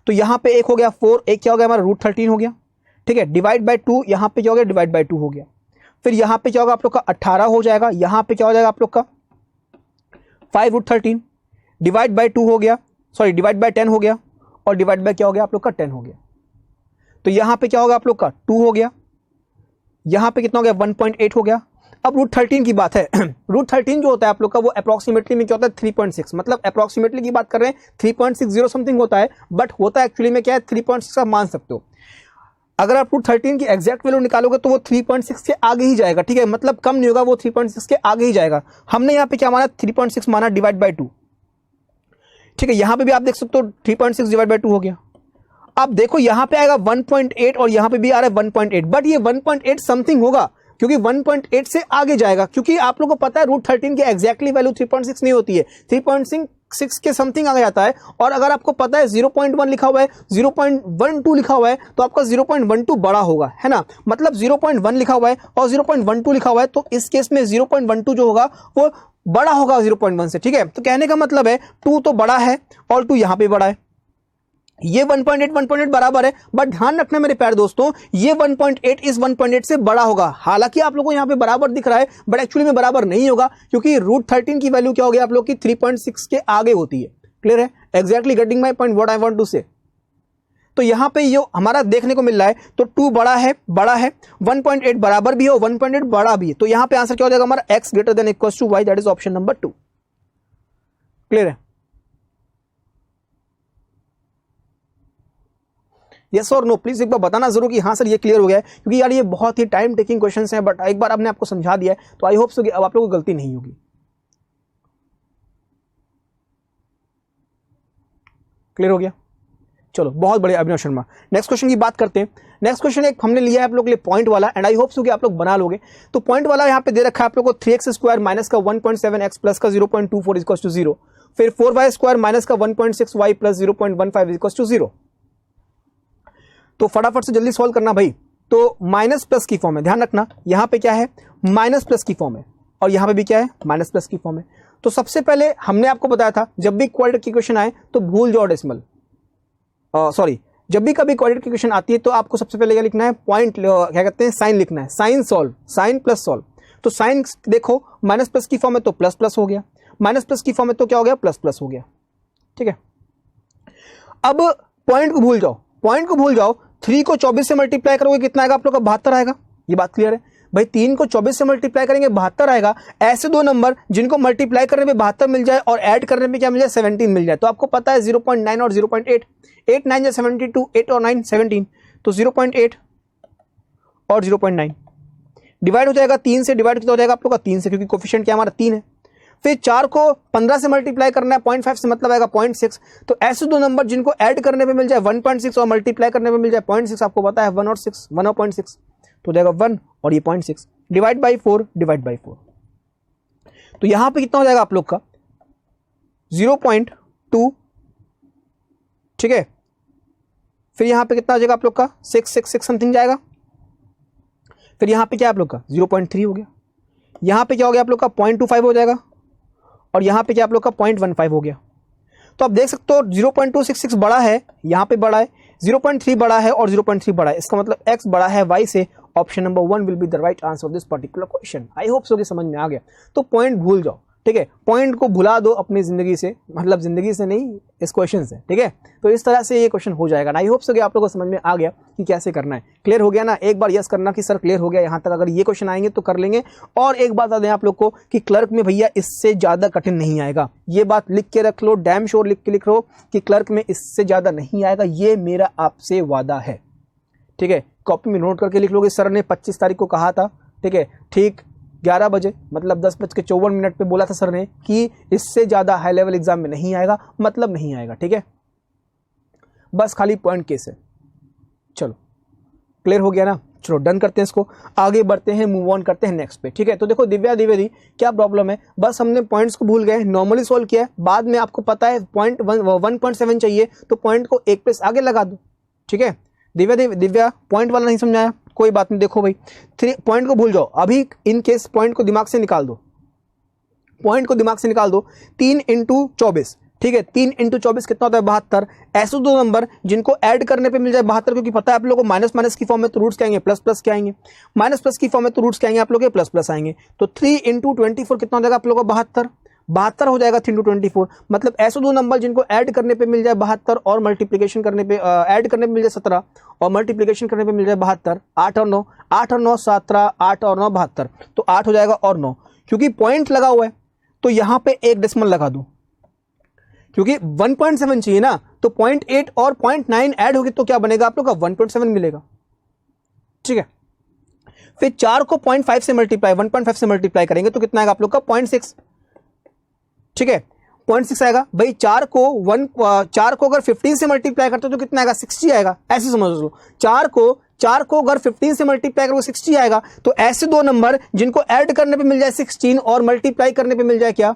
तो यहाँ पे एक हो गया 4, एक क्या हो गया हमारा √13 हो गया, ठीक है, डिवाइड बाई 2, यहाँ पे क्या हो गया डिवाइड बाई 2 हो गया। फिर यहाँ पे क्या होगा आप लोग का 18 हो जाएगा, यहाँ पे क्या हो जाएगा आप लोग का 5√13 डिवाइड बाई 2 हो गया, सॉरी डिवाइड बाई 10 हो गया, और डिवाइड बाय क्या हो गया आप लोग का 10 हो गया। तो यहां पे क्या होगा आप लोग का 2 हो गया, यहां पे कितना हो गया 1.8 हो गया। अब √13 की बात है √13 जो होता है आप लोग का वो अप्रोक्सीमेटली में क्या होता है 3.6, मतलब अप्रोक्सीमेटली की बात कर रहे हैं 3.60 समथिंग होता है, बट होता है एक्चुअली में क्या है 3.6 आप मान सकते हो। अगर आप √13 की एग्जैक्ट वैल्यू निकालोगे तो वो 3.6 के आगे ही जाएगा, ठीक है, मतलब कम नहीं होगा, वो 3.6 के आगे ही जाएगा। हमने यहाँ पे क्या माना 3.6 माना डिवाइड बाई 2, ठीक है। यहां पे भी आप देख सकते हो 3.6 डिवाइड बाई 2 हो गया। अब देखो यहां पे आएगा 1.8 और यहां पे भी आ रहा है 1.8, बट ये 1.8 समथिंग होगा क्योंकि 1.8 से आगे जाएगा, क्योंकि आप लोगों को पता है √13 की एग्जैक्टली वैल्यू 3.6 नहीं होती है, 3.6 के समथिंग आ जाता है। और अगर आपको पता है 0.1 लिखा हुआ है, 0.12 लिखा हुआ है, तो आपका 0.12 बड़ा होगा, है ना, मतलब 0.1 लिखा हुआ है और 0.12 लिखा हुआ है, तो इस केस में 0.12 जो होगा वो बड़ा होगा 0.1 से, ठीक है। तो कहने का मतलब है 2 तो बड़ा है और 2 यहां पे बड़ा है, ये 1.8 बराबर है, बट ध्यान रखना मेरे प्यारे दोस्तों ये 1.8 इस 1.8 से बड़ा होगा। हालांकि आप लोगों को यहां पे बराबर दिख रहा है बट एक्चुअली में बराबर नहीं होगा, क्योंकि √13 की वैल्यू क्या हो गया आप लोग की 3.6 के आगे होती है। क्लियर है, exactly getting my point what I want to say. तो यहां पे ये हमारा देखने को मिल रहा है, तो 2 बड़ा है 1.8 बराबर भी है और 1.8 बड़ा भी है, तो यहां पे आंसर क्या हो जाएगा हमारा x greater than equals to y, that is option number 2। Clear है, यस और नो प्लीज एक बार बताना जरूर कि हाँ सर ये क्लियर हो गया है, क्योंकि यार ये बहुत ही टाइम टेकिंग क्वेश्चंस हैं, बट एक बार आपने आपको समझा दिया है तो आई होप सो कि अब आप लोगों को गलती नहीं होगी। क्लियर हो गया, चलो बहुत बढ़िया अभिनव शर्मा। नेक्स्ट क्वेश्चन की बात करते हैं। नेक्स्ट क्वेश्चन एक हमने लिया है आप लोग के लिए पॉइंट वाला, एंड आई होप सो कि आप लोग बना लोगे। तो पॉइंट वाला यहाँ पे दे रखा है आप लोग को 3x² माइनस का 1.7x प्लस का 0.24 इक्वल टू 0, फिर 4y² माइनस का 1.6y प्लस 0.15 इक्वल टू 0। तो फटाफट से जल्दी सॉल्व करना भाई। तो माइनस प्लस की फॉर्म है, ध्यान रखना यहां पे क्या है माइनस प्लस की फॉर्म है और यहां पे भी क्या है माइनस प्लस की फॉर्म है। तो सबसे पहले हमने आपको बताया था जब भी क्वाड्रेटिक की इक्वेशन आए तो भूल जाओ डेसिमल, सॉरी जब भी कभी क्वाड्रेटिक की इक्वेशन आती है तो आपको सबसे पहले क्या लिखना है पॉइंट, क्या कहते हैं साइन लिखना है, sign solve, sign plus solve. तो साइन देखो माइनस प्लस की फॉर्म है तो प्लस प्लस हो गया, माइनस प्लस की फॉर्म है तो क्या हो गया प्लस प्लस हो गया, ठीक है। अब पॉइंट को भूल जाओ, पॉइंट को भूल जाओ, 3 को 24 से मल्टीप्लाई करोगे कितना आएगा आप लोग का 72 आएगा, ये बात क्लियर है भाई। 3 को 24 से मल्टीप्लाई करेंगे 72 आएगा। ऐसे दो नंबर जिनको मल्टीप्लाई करने पे 72 मिल जाए और ऐड करने पे क्या मिल जाए 17 मिल जाए, तो आपको पता है 0.9 और 0.8, 8 9 72, 8 और 9 17, तो 0.8 और 0.9 डिवाइड हो जाएगा 3 से, डिवाइड कितना हो जाएगा आप लोग का 3 से, क्योंकि कोफिशिएंट क्या हमारा 3 है। फिर 4 को 15 से मल्टीप्लाई करना है 0.5 से, मतलब आएगा 0.6। तो ऐसे दो नंबर जिनको ऐड करने पे मिल जाए 1.6 और मल्टीप्लाई करने पे मिल जाए 0.6, आपको पता है 1 और 6, 1 और 0.6 तो जाएगा 1 और ये 0.6 डिवाइड बाई 4 डिवाइड बाई 4। तो यहां पे कितना हो जाएगा आप लोग का 0.2, ठीक है। फिर यहां पे कितना हो जाएगा आप लोग का 6 समथिंग जाएगा। फिर यहां पे क्या आप लोग का 0.3 हो गया, यहां पे क्या हो गया आप लोग का 0.25 हो जाएगा और यहां पे क्या आप लोग का 0.15 हो गया। तो आप देख सकते हो 0.266 बड़ा है, यहां पे बड़ा है, 0.3 बड़ा है और 0.3 बड़ा है, इसका मतलब x बड़ा है y से। Option number 1 will be the right answer of this particular question. I hope so कि समझ में आ गया। तो पॉइंट भूल जाओ, ठीक है, पॉइंट को भुला दो अपनी जिंदगी से, मतलब जिंदगी से नहीं, इस क्वेश्चन से, ठीक है। तो इस तरह से ये क्वेश्चन हो जाएगा ना। आई होप सो कि आप लोगों को समझ में आ गया कि कैसे करना है। क्लियर हो गया ना? एक बार यस करना कि सर क्लियर हो गया यहाँ तक। अगर ये क्वेश्चन आएंगे तो कर लेंगे। और एक बात बता दें आप लोग को कि क्लर्क में भैया इससे ज्यादा कठिन नहीं आएगा। ये बात लिख के रख लो, डैम श्योर लिख के लिख लो कि क्लर्क में इससे ज्यादा नहीं आएगा। ये मेरा आपसे वादा है, ठीक है। कॉपी में नोट करके लिख लोगे, सर ने 25 तारीख को कहा था, ठीक है, ठीक 11 बजे मतलब 10:54 पे बोला था सर ने कि इससे ज्यादा हाई लेवल एग्जाम में नहीं आएगा, मतलब नहीं आएगा, ठीक है। बस खाली पॉइंट केस है। चलो क्लियर हो गया ना? चलो डन करते हैं इसको, आगे बढ़ते हैं, मूव ऑन करते हैं नेक्स्ट पे, ठीक है। तो देखो दिव्या द्विवेदी, क्या प्रॉब्लम है? बस हमने पॉइंट्स को भूल गए, नॉर्मली सॉल्व किया है। बाद में आपको पता है पॉइंट 1.7 चाहिए तो पॉइंट को एक प्लेस आगे लगा दो, ठीक है। दिव्या पॉइंट वाला नहीं समझाया, कोई बात नहीं। देखो भाई 3 पॉइंट को भूल जाओ, अभी इन केस पॉइंट को दिमाग से निकाल दो, पॉइंट को दिमाग से निकाल दो। 3 × 24, ठीक है, 3 × 24 कितना होता है? 72। ऐसे दो नंबर जिनको ऐड करने पे मिल जाए 72, क्योंकि पता है आप लोगों को माइनस माइनस की फॉर्म में तो रूट्स क्या आएंगे? प्लस प्लस क्या आएंगे? माइनस प्लस की फॉर्म में तो रूट्स क्या आएंगे आप लोग के? प्लस प्लस आएंगे। तो 3 × 24 कितना हो जाएगा आप लोगों को? 72। 72 हो जाएगा 3 × 24। मतलब ऐसे दो नंबर जिनको ऐड करने पे मिल जाए 72 और मल्टीप्लीकेशन करने पे ऐड करने पे मिल जाए 17 और मल्टीप्लीकेशन करने पे मिल जाए 72। 8 और 9, 8 और 9 17, 8 और 9 72, तो 8 हो जाएगा और 9। क्योंकि पॉइंट लगा हुआ है तो यहां पे एक डेसिमल लगा दो, क्योंकि 1.7 चाहिए ना, तो 0.8 और 0.9 ऐड होगी तो क्या बनेगा आप लोग का? 1.7 मिलेगा, ठीक है। फिर 4 को 0.5 से मल्टीप्लाई 1.5 से मल्टीप्लाई करेंगे तो कितना आएगा आप लोग का? 0.6, ठीक है, 0.6 आएगा। भाई 4 को अगर 15 से मल्टीप्लाई करते हो तो कितना आएगा? 60 आएगा। ऐसे समझ लो, 4 को अगर 15 से मल्टीप्लाई करोगे 60 आएगा। तो ऐसे दो नंबर जिनको ऐड करने पे मिल जाए 16 और मल्टीप्लाई करने पे मिल जाए क्या?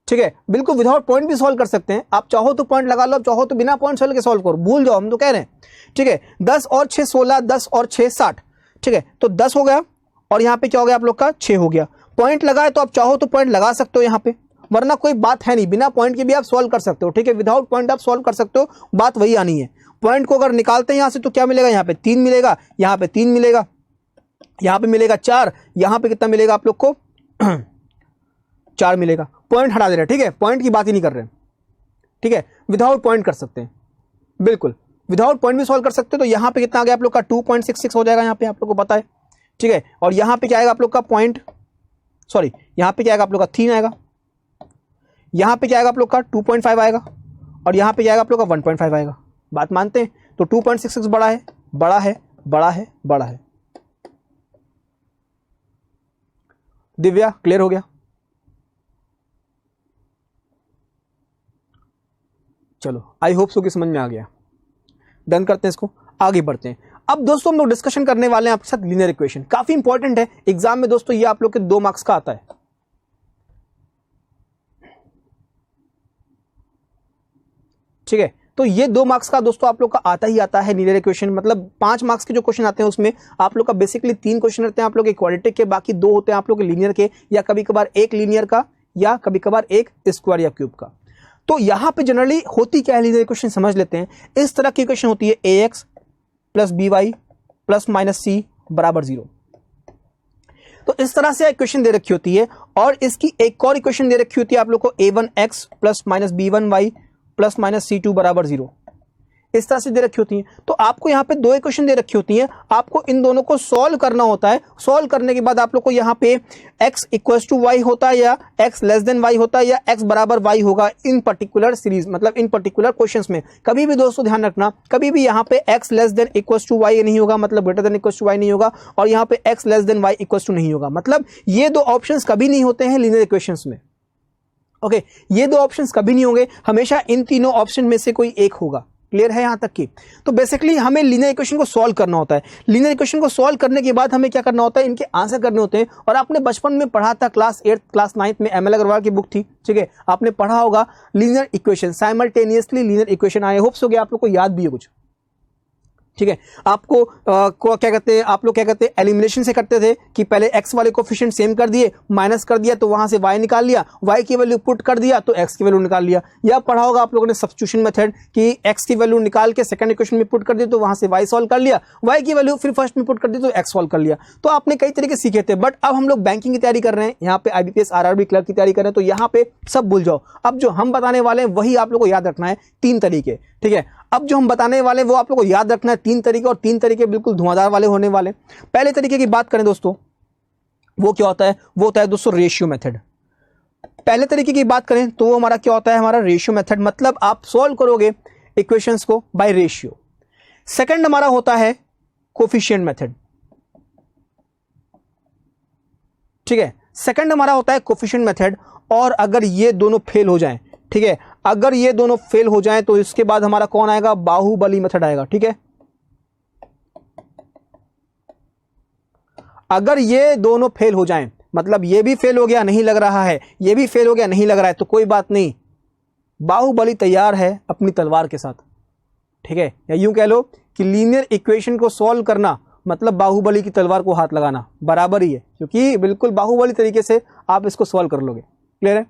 ठीक है, बिल्कुल विदाउट पॉइंट भी सॉल्व कर सकते हैं। आप चाहो तो पॉइंट लगा लो, चाहो तो बिना पॉइंट के सॉल्व करो, भूल जाओ, हम तो कह रहे हैं, ठीक है। 10 और 6 16, 10 और 6 60, ठीक है। तो 10 हो गया और यहाँ पे क्या हो गया आप लोग का? 6 हो गया। पॉइंट लगाए तो आप चाहो तो पॉइंट लगा सकते हो यहाँ पे, वरना कोई बात है नहीं, बिना पॉइंट के भी आप सॉल्व कर सकते हो, ठीक है। विदाउट पॉइंट आप सॉल्व कर सकते हो, बात वही आनी है। पॉइंट को अगर निकालते हैं यहां से तो क्या मिलेगा? यहाँ पे 3 मिलेगा, यहाँ पे 3 मिलेगा, यहाँ पे मिलेगा 4, यहाँ पे कितना मिलेगा आप लोग को? 4 मिलेगा। पॉइंट हटा दे रहे हैं, ठीक है, पॉइंट की बात ही नहीं कर रहे हैं, ठीक है। विदाउट पॉइंट कर सकते हैं, बिल्कुल विदाउट पॉइंट भी सॉल्व कर सकते हो। तो यहाँ पे कितना आ गया आप लोग का? 2.66 हो जाएगा, यहाँ पे आप लोग को पता है, ठीक है। और यहाँ पे क्या आएगा आप लोग का? यहाँ पे क्या आएगा आप लोग का? 3 आएगा। यहाँ पे क्या आएगा आप लोग का? 2.5 आएगा। और यहाँ पे क्या आएगा आप लोग का? 1.5 आएगा। बात मानते हैं? तो 2.66 बड़ा है, बड़ा है, बड़ा है, बड़ा है। दिव्या क्लियर हो गया? चलो आई होप सो कि समझ में आ गया। डन करते हैं इसको, आगे बढ़ते हैं। अब दोस्तों हम लोग डिस्कशन करने वाले हैं आपके साथ लीनियर इक्वेशन। काफी इंपॉर्टेंट है एग्जाम में दोस्तों, ये आप लोग के 2 मार्क्स का आता है, ठीक है। तो ये 2 मार्क्स का दोस्तों आप लोग का आता ही आता है लीनियर इक्वेशन। मतलब 5 मार्क्स के जो क्वेश्चन आते हैं उसमें आप लोग का बेसिकली 3 क्वेश्चन रहते हैं आप लोग के क्वाड्रेटिक के, बाकी 2 होते हैं आप लोग के लीनियर के, या कभी कभार एक लीनियर का, या कभी कभार एक स्क्वायर या क्यूब का। तो यहां पे जनरली होती क्या है लीनियर इक्वेशन समझ लेते हैं। इस तरह की इक्वेशन होती है ax + by ± c = 0। तो इस तरह से इक्वेशन दे रखी होती है। और इसकी एक और इक्वेशन दे रखी होती है आप लोग को a1x ± b1y ± c2 = 0। इस तरह से दे रखी होती है। तो आपको यहाँ पे 2 इक्वेशन दे रखी होती हैं, आपको इन दोनों को सॉल्व करना होता है। सॉल्व करने के बाद आप लोग को यहाँ पे x = y होता है, या x < y होता है, या x = y होगा इन पर्टिकुलर सीरीज, मतलब इन पर्टिकुलर क्वेश्चंस में। कभी भी दोस्तों ध्यान रखना, कभी भी यहाँ पे x < y नहीं होगा, मतलब greater y नहीं होगा, और यहाँ पे x < y नहीं होगा। मतलब ये 2 ऑप्शंस कभी नहीं होते हैं लीनियर इक्वेशंस में, ओके। ये 2 ऑप्शंस कभी नहीं होंगे, हमेशा इन तीनों ऑप्शन में से कोई एक होगा। क्लियर है यहां तक की? तो बेसिकली हमें लीनियर इक्वेशन को सॉल्व करना होता है। लीनियर इक्वेशन को सॉल्व करने के बाद हमें क्या करना होता है? इनके आंसर करने होते हैं। और आपने बचपन में पढ़ा था, क्लास 8 क्लास 9 में ML अग्रवाल की बुक थी, ठीक है, आपने पढ़ा होगा linear equation, simultaneously linear equation. आई होप सो कि आप लोग को याद भी है कुछ, ठीक है। आपको को क्या कहते हैं, आप लोग क्या कहते हैं, एलिमिनेशन से करते थे कि पहले x वाले कोफिशिएंट सेम कर दिए, माइनस कर दिया तो वहां से y निकाल लिया, y की वैल्यू पुट कर दिया तो x की वैल्यू निकाल लिया। या पढ़ा होगा आप लोगों ने सब्स्टिट्यूशन मेथड कि x की वैल्यू निकाल के सेकंड इक्वेशन में पुट कर दी तो वहां से y सॉल्व कर लिया, y की वैल्यू फिर फर्स्ट में पुट कर दी तो x सॉल्व कर लिया। तो आपने कई तरीके सीखे थे, बट अब हम लोग बैंकिंग की तैयारी कर रहे हैं, यहाँ पे IBPS RRB क्लर्क की तैयारी कर रहे हैं, तो यहाँ पे सब भूल जाओ। अब जो हम बताने वाले हैं वही आप लोग को याद रखना है, 3 तरीके, ठीक है। अब जो हम बताने वाले हैं वो आप लोग को याद रखना है 3 तरीके, और 3 तरीके बिल्कुल धुआंधार वाले होने वाले। पहले तरीके की बात करें दोस्तों, वो क्या होता है, वो होता है दोस्तों रेशियो मेथड। पहले तरीके की बात करें तो वो हमारा क्या होता है, हमारा रेशियो मेथड, मतलब आप सॉल्व करोगे इक्वेशंस को बाय रेशियो। सेकंड हमारा होता है कोफिशिएंट मेथड, ठीक है। सेकंड हमारा होता है कोफिशिएंट मेथड, और अगर ये दोनों फेल हो जाएं, ठीक है, अगर ये दोनों फेल हो जाएं तो इसके बाद हमारा कौन आएगा, बाहुबली मेथड आएगा, ठीक है। अगर ये दोनों फेल हो जाएं, मतलब ये भी फेल हो गया नहीं लग रहा है, ये भी फेल हो गया नहीं लग रहा है, तो कोई बात नहीं, बाहुबली तैयार है अपनी तलवार के साथ, ठीक है। या यूं कह लो कि लीनियर इक्वेशन को सॉल्व करना मतलब बाहुबली की तलवार को हाथ लगाना बराबर ही है, क्योंकि बिल्कुल बाहुबली तरीके से आप इसको सॉल्व कर लोगे। क्लियर है?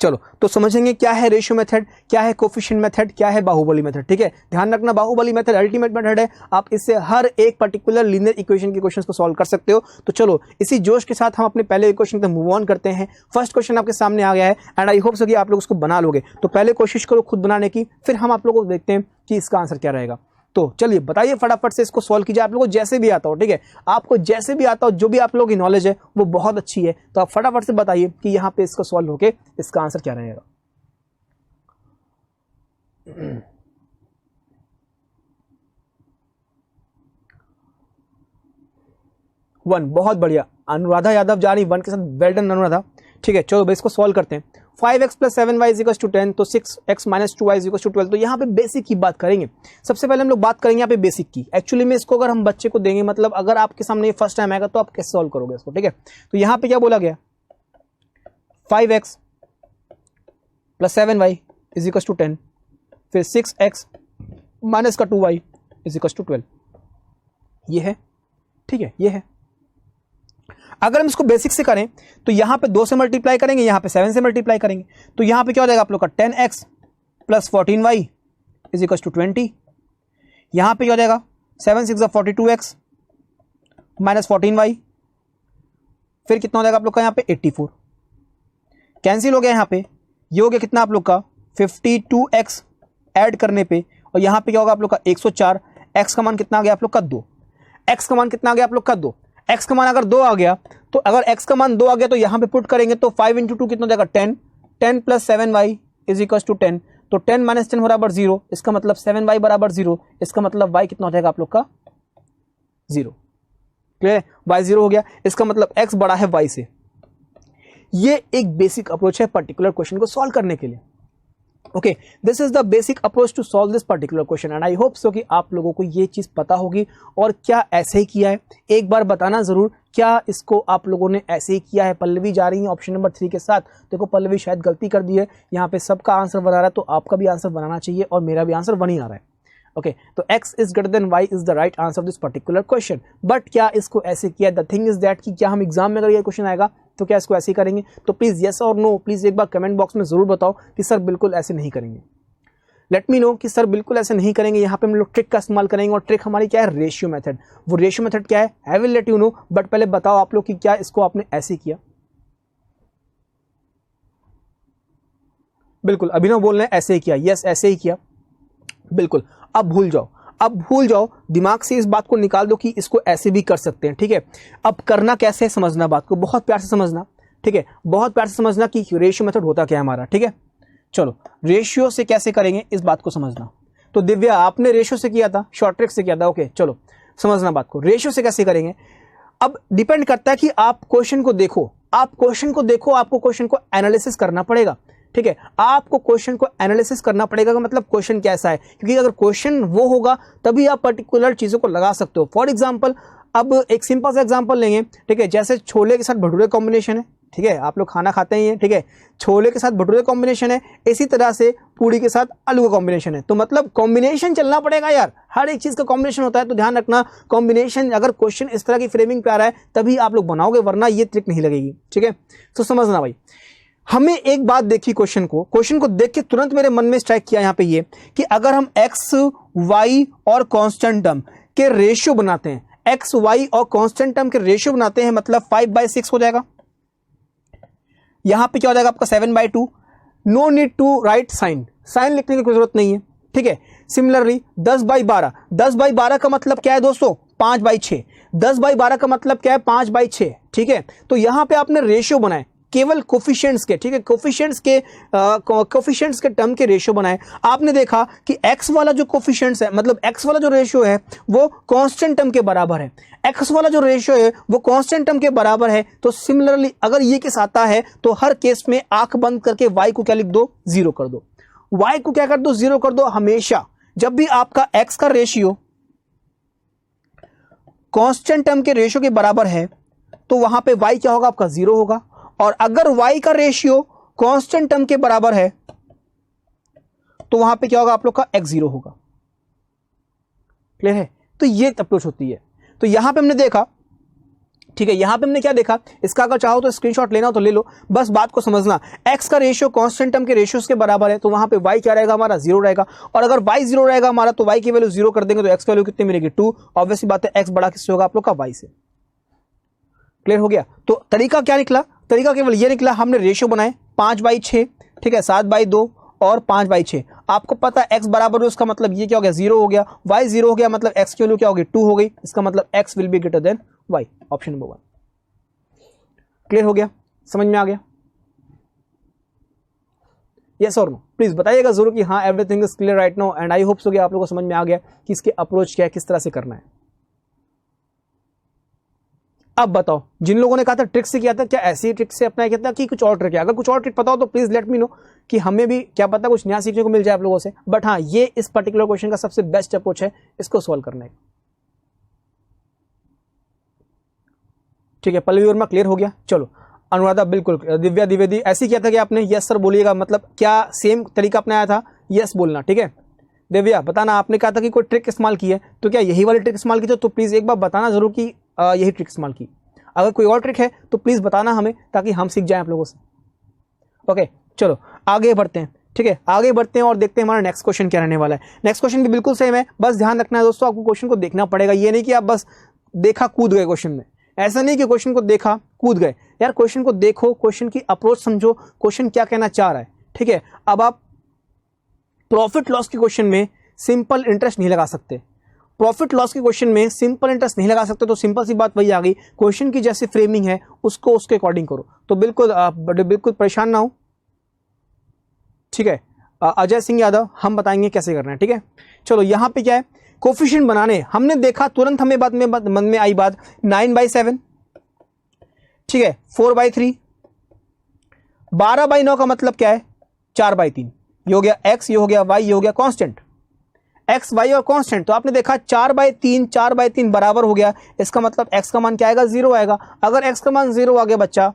चलो तो समझेंगे क्या है रेशियो मेथड, क्या है कोफिशिएंट मेथड, क्या है बाहुबली मेथड, ठीक है। ध्यान रखना बाहुबली मेथड अल्टीमेट मेथड है, आप इससे हर एक पर्टिकुलर लीनियर इक्वेशन के क्वेश्चंस को सॉल्व कर सकते हो। तो चलो इसी जोश के साथ हम अपने पहले इक्वेशन पे मूव ऑन करते हैं। फर्स्ट क्वेश्चन आपके सामने आ गया है एंड आई होप सो कि आप लोग उसको बना लोगे। तो पहले कोशिश करो खुद बनाने की, फिर हम आप लोगों को देखते हैं कि इसका आंसर क्या रहेगा। तो चलिए बताइए फटाफट से, इसको सॉल्व कीजिए, आप लोगों को जैसे भी आता हो, ठीक है। आपको जैसे भी आता हो, जो भी आप लोगों की नॉलेज है वो बहुत अच्छी है, तो आप फटाफट से बताइए कि यहाँ पे इसको सॉल्व होके इसका आंसर क्या रहेगा। 1, बहुत बढ़िया, अनुराधा यादव जा रही 1 के साथ, वेल डन अनुराधा। ठीक है, चलो इसको सॉल्व करते हैं। 5x + 7y = 10, तो 6x - 2y = 12। तो यहाँ पे बेसिक की बात करेंगे। सबसे पहले हम लोग बात करेंगे यहाँ पे बेसिक की। एक्चुअली में इसको अगर हम बच्चे को देंगे, मतलब अगर आपके सामने ये फर्स्ट टाइम आएगा तो आप कैसे सॉल्व करोगे इसको, ठीक है। तो यहाँ पे क्या बोला गया, 5x + 7y = 10, फिर 6x - 2y = 12। ये है, ठीक है, ये है। अगर हम इसको बेसिक से करें तो यहां पे 2 से मल्टीप्लाई करेंगे, यहां पे 7 से मल्टीप्लाई करेंगे, तो यहां पे क्या हो जाएगा आप लोग का 10x + 14y = 20। यहां पे क्या हो जाएगा 7 × 6 = 42x - 14y, फिर कितना हो जाएगा आप लोग का यहाँ पे 84। कैंसिल हो गया, यहाँ पे ये हो गया कितना आप लोग का 52x ऐड करने पे, और यहां पे क्या होगा आप लोग का 104। x का मान कितना आ गया आप लोग का 2। x का मान कितना आ गया आप लोग का 2। x का मान अगर 2 आ गया, तो अगर x का मान 2 आ गया तो यहां पे पुट करेंगे तो 5 × 2 कितना हो जाएगा 10। 10 + 7y = 10, तो 10 - 10 बराबर 0, इसका मतलब 7y बराबर 0, इसका मतलब y कितना हो जाएगा आप लोग का 0। क्लियर है, y 0 हो गया, इसका मतलब x बड़ा है y से। ये एक बेसिक अप्रोच है पर्टिकुलर क्वेश्चन को सॉल्व करने के लिए। Okay, this is the basic approach to solve this particular question and I hope so कि आप लोगों को ये चीज पता होगी। और क्या ऐसे ही किया है, एक बार बताना जरूर, क्या इसको आप लोगों ने ऐसे ही किया है। पल्लवी जा रही है ऑप्शन नंबर 3 के साथ। देखो पल्लवी शायद गलती कर दी है, यहाँ पे सबका आंसर बना रहा है, तो आपका भी आंसर बनाना चाहिए और मेरा भी आंसर बन ही आ रहा है। ओके, तो x is greater than y is the right answer of this particular question। But क्या इसको ऐसे किया, द थिंग इज दैट कि क्या हम एग्जाम में अगर ये क्वेश्चन आएगा तो क्या इसको ऐसे ही करेंगे। तो प्लीज यस और नो प्लीज एक बार कमेंट बॉक्स में जरूर बताओ कि सर बिल्कुल ऐसे नहीं करेंगे। लेट मी नो कि सर बिल्कुल ऐसे नहीं करेंगे। यहाँ पे हम लोग ट्रिक का इस्तेमाल करेंगे, और ट्रिक हमारी क्या है, रेशियो मेथड। वो रेशियो मेथड क्या है, I will let you know, but पहले बताओ आप लोग कि क्या इसको आपने ऐसे किया। बिल्कुल, अभिनव बोल रहे हैं ऐसे ही किया, यस ऐसे ही किया, बिल्कुल। अब भूल जाओ, अब भूल जाओ, दिमाग से इस बात को निकाल दो कि इसको ऐसे भी कर सकते हैं, ठीक है। अब करना कैसे है समझना, बात को बहुत प्यार से समझना, ठीक है, बहुत प्यार से समझना कि रेशियो मेथड होता क्या है हमारा, ठीक है। चलो रेशियो से कैसे करेंगे इस बात को समझना। तो दिव्या आपने रेशियो से किया था, शॉर्ट ट्रिक से किया था, ओके चलो समझना बात को, रेशियो से कैसे करेंगे। अब डिपेंड करता है कि आप क्वेश्चन को देखो, आप क्वेश्चन को देखो, आपको क्वेश्चन को एनालिसिस करना पड़ेगा, ठीक है। आपको क्वेश्चन को एनालिसिस करना पड़ेगा, मतलब क्वेश्चन कैसा है, क्योंकि अगर क्वेश्चन वो होगा तभी आप पर्टिकुलर चीजों को लगा सकते हो। फॉर एग्जांपल अब एक सिंपल सा एग्जांपल लेंगे, ठीक है, जैसे छोले के साथ भटूरे कॉम्बिनेशन है, ठीक है, आप लोग खाना खाते ही हैं, ठीक है, छोले के साथ भटूरे कॉम्बिनेशन है, इसी तरह से पूड़ी के साथ आलू का कॉम्बिनेशन है। तो मतलब कॉम्बिनेशन चलना पड़ेगा यार, हर एक चीज का कॉम्बिनेशन होता है, तो ध्यान रखना कॉम्बिनेशन, अगर क्वेश्चन इस तरह की फ्रेमिंग पे आ रहा है तभी आप लोग बनाओगे, वरना ये ट्रिक नहीं लगेगी, ठीक है। तो समझना भाई, हमें एक बात देखी, क्वेश्चन को देख के तुरंत मेरे मन में स्ट्राइक किया यहां पे ये कि अगर हम एक्स वाई और कांस्टेंट टर्म के रेशियो बनाते हैं, एक्स वाई और कांस्टेंट टर्म के रेशियो बनाते हैं, मतलब 5/6 हो जाएगा। यहां पे क्या हो जाएगा आपका 7/2। No need to write sign, sign लिखने की कोई जरूरत नहीं है, ठीक है। सिमिलरली 10/12, 10/12 का मतलब क्या है दोस्तों, 5/6। 10/12 का मतलब क्या है, 5/6, ठीक है। तो यहां पे आपने रेशियो बनाए केवल कोफिशिएंट्स के, ठीक है, कोफिशिएंट्स के टर्म के रेशियो बनाए। आपने देखा कि x वाला जो कोफिशिएंट्स है, मतलब x वाला जो रेशियो है वो कांस्टेंट टर्म के बराबर है, x वाला जो रेशियो है वो कांस्टेंट टर्म के बराबर है। तो सिमिलरली अगर ये केस आता है तो हर केस में आंख बंद करके y को क्या लिख दो, 0 कर दो। y को क्या कर दो, 0 कर दो। हमेशा जब भी आपका x का रेशियो कांस्टेंट टर्म के रेशियो के बराबर है तो वहां पे y क्या होगा, आपका 0 होगा। और अगर y का रेशियो कांस्टेंट टर्म के बराबर है तो वहां पे क्या होगा, आप लोग का x 0 होगा। क्लियर है? तो ये अप्रोच होती है। तो यहां पे हमने देखा, ठीक है, यहां पे हमने क्या देखा, इसका अगर चाहो तो स्क्रीनशॉट लेना हो तो ले लो, बस बात को समझना। x का रेशियो कांस्टेंट टर्म के रेशियोज के बराबर है तो वहां पे y क्या रहेगा, हमारा 0 रहेगा। और अगर y 0 रहेगा हमारा तो y की वैल्यू 0 कर देंगे तो x की वैल्यू कितनी मिलेगी, 2। ऑब्वियसली बात है x बड़ा किससे होगा, आप लोग का y से। क्लियर हो गया? तो तरीका क्या निकला, तरीका केवल ये निकला, हमने रेशियो बनाए 5/6, ठीक है, 7/2 और 5/6। आपको पता है x बराबर है, उसका मतलब ये क्या हो गया, 0 हो गया। y 0 हो गया मतलब x की वैल्यू क्या होगी, 2 हो गई। इसका मतलब x will be greater than y, option number 1। Clear हो गया, समझ में आ गया? यस और नो प्लीज बताइएगा जरूर कि हाँ everything is clear right now, and I hope so कि आप लोगों को समझ में आ गया कि इसके अप्रोच क्या है, किस तरह से करना है। अब बताओ, जिन लोगों ने कहा था ट्रिक से किया था, क्या ऐसी ट्रिक से अपना किया था कि कुछ और ट्रिक है? अगर कुछ और ट्रिक पता हो तो प्लीज लेट मी नो, कि हमें भी क्या पता कुछ नया सीखने को मिल जाए आप लोगों से। बट हाँ, ये इस पर्टिकुलर क्वेश्चन का सबसे बेस्ट अप्रोच है इसको सॉल्व करने का। ठीक है, पल्लवी वर्मा क्लियर हो गया। चलो अनुराधा बिल्कुल, दिव्या द्विवेदी ऐसे किया था कि आपने यस सर बोलिएगा, मतलब क्या सेम तरीका अपनाया था, यस बोलना, ठीक है। दिव्या बताना, आपने कहा था कि कोई ट्रिक इस्तेमाल की है, तो क्या यही वाली ट्रिक इस्तेमाल की थी? तो प्लीज एक बार बताना जरूर कि यही ट्रिक इस्तेमाल की। अगर कोई और ट्रिक है तो प्लीज बताना हमें, ताकि हम सीख जाएं आप लोगों से। ओके चलो आगे बढ़ते हैं, ठीक है, आगे बढ़ते हैं और देखते हैं हमारा नेक्स्ट क्वेश्चन क्या रहने वाला है। नेक्स्ट क्वेश्चन भी बिल्कुल सेम है, बस ध्यान रखना है दोस्तों, आपको क्वेश्चन को देखना पड़ेगा। ये नहीं कि आप बस देखा कूद गए क्वेश्चन में, ऐसा नहीं कि क्वेश्चन को देखा कूद गए यार। क्वेश्चन को देखो, क्वेश्चन की अप्रोच समझो, क्वेश्चन क्या कहना चाह रहा है, ठीक है। अब आप प्रॉफिट लॉस के क्वेश्चन में सिंपल इंटरेस्ट नहीं लगा सकते, प्रॉफिट लॉस के क्वेश्चन में सिंपल इंटरेस्ट नहीं लगा सकते, तो सिंपल सी बात वही आ गई, क्वेश्चन की जैसी फ्रेमिंग है उसको उसके अकॉर्डिंग करो। तो बिल्कुल बिल्कुल परेशान ना हो, ठीक है। अजय सिंह यादव, हम बताएंगे कैसे करना है, ठीक है। चलो यहां पे क्या है, कोफिशिएंट बनाने हमने देखा, तुरंत हमें बात में मन में आई बात 9/7, ठीक है, 4/3, 12/9 का मतलब क्या है, 4/3। ये हो गया x, ये हो गया y, ये हो गया कांस्टेंट, x y और कांस्टेंट। तो आपने देखा 4/3, 4/3 बराबर हो गया, इसका मतलब x का मान क्या आएगा, 0 आएगा। अगर x का मान 0 आ गया बच्चा,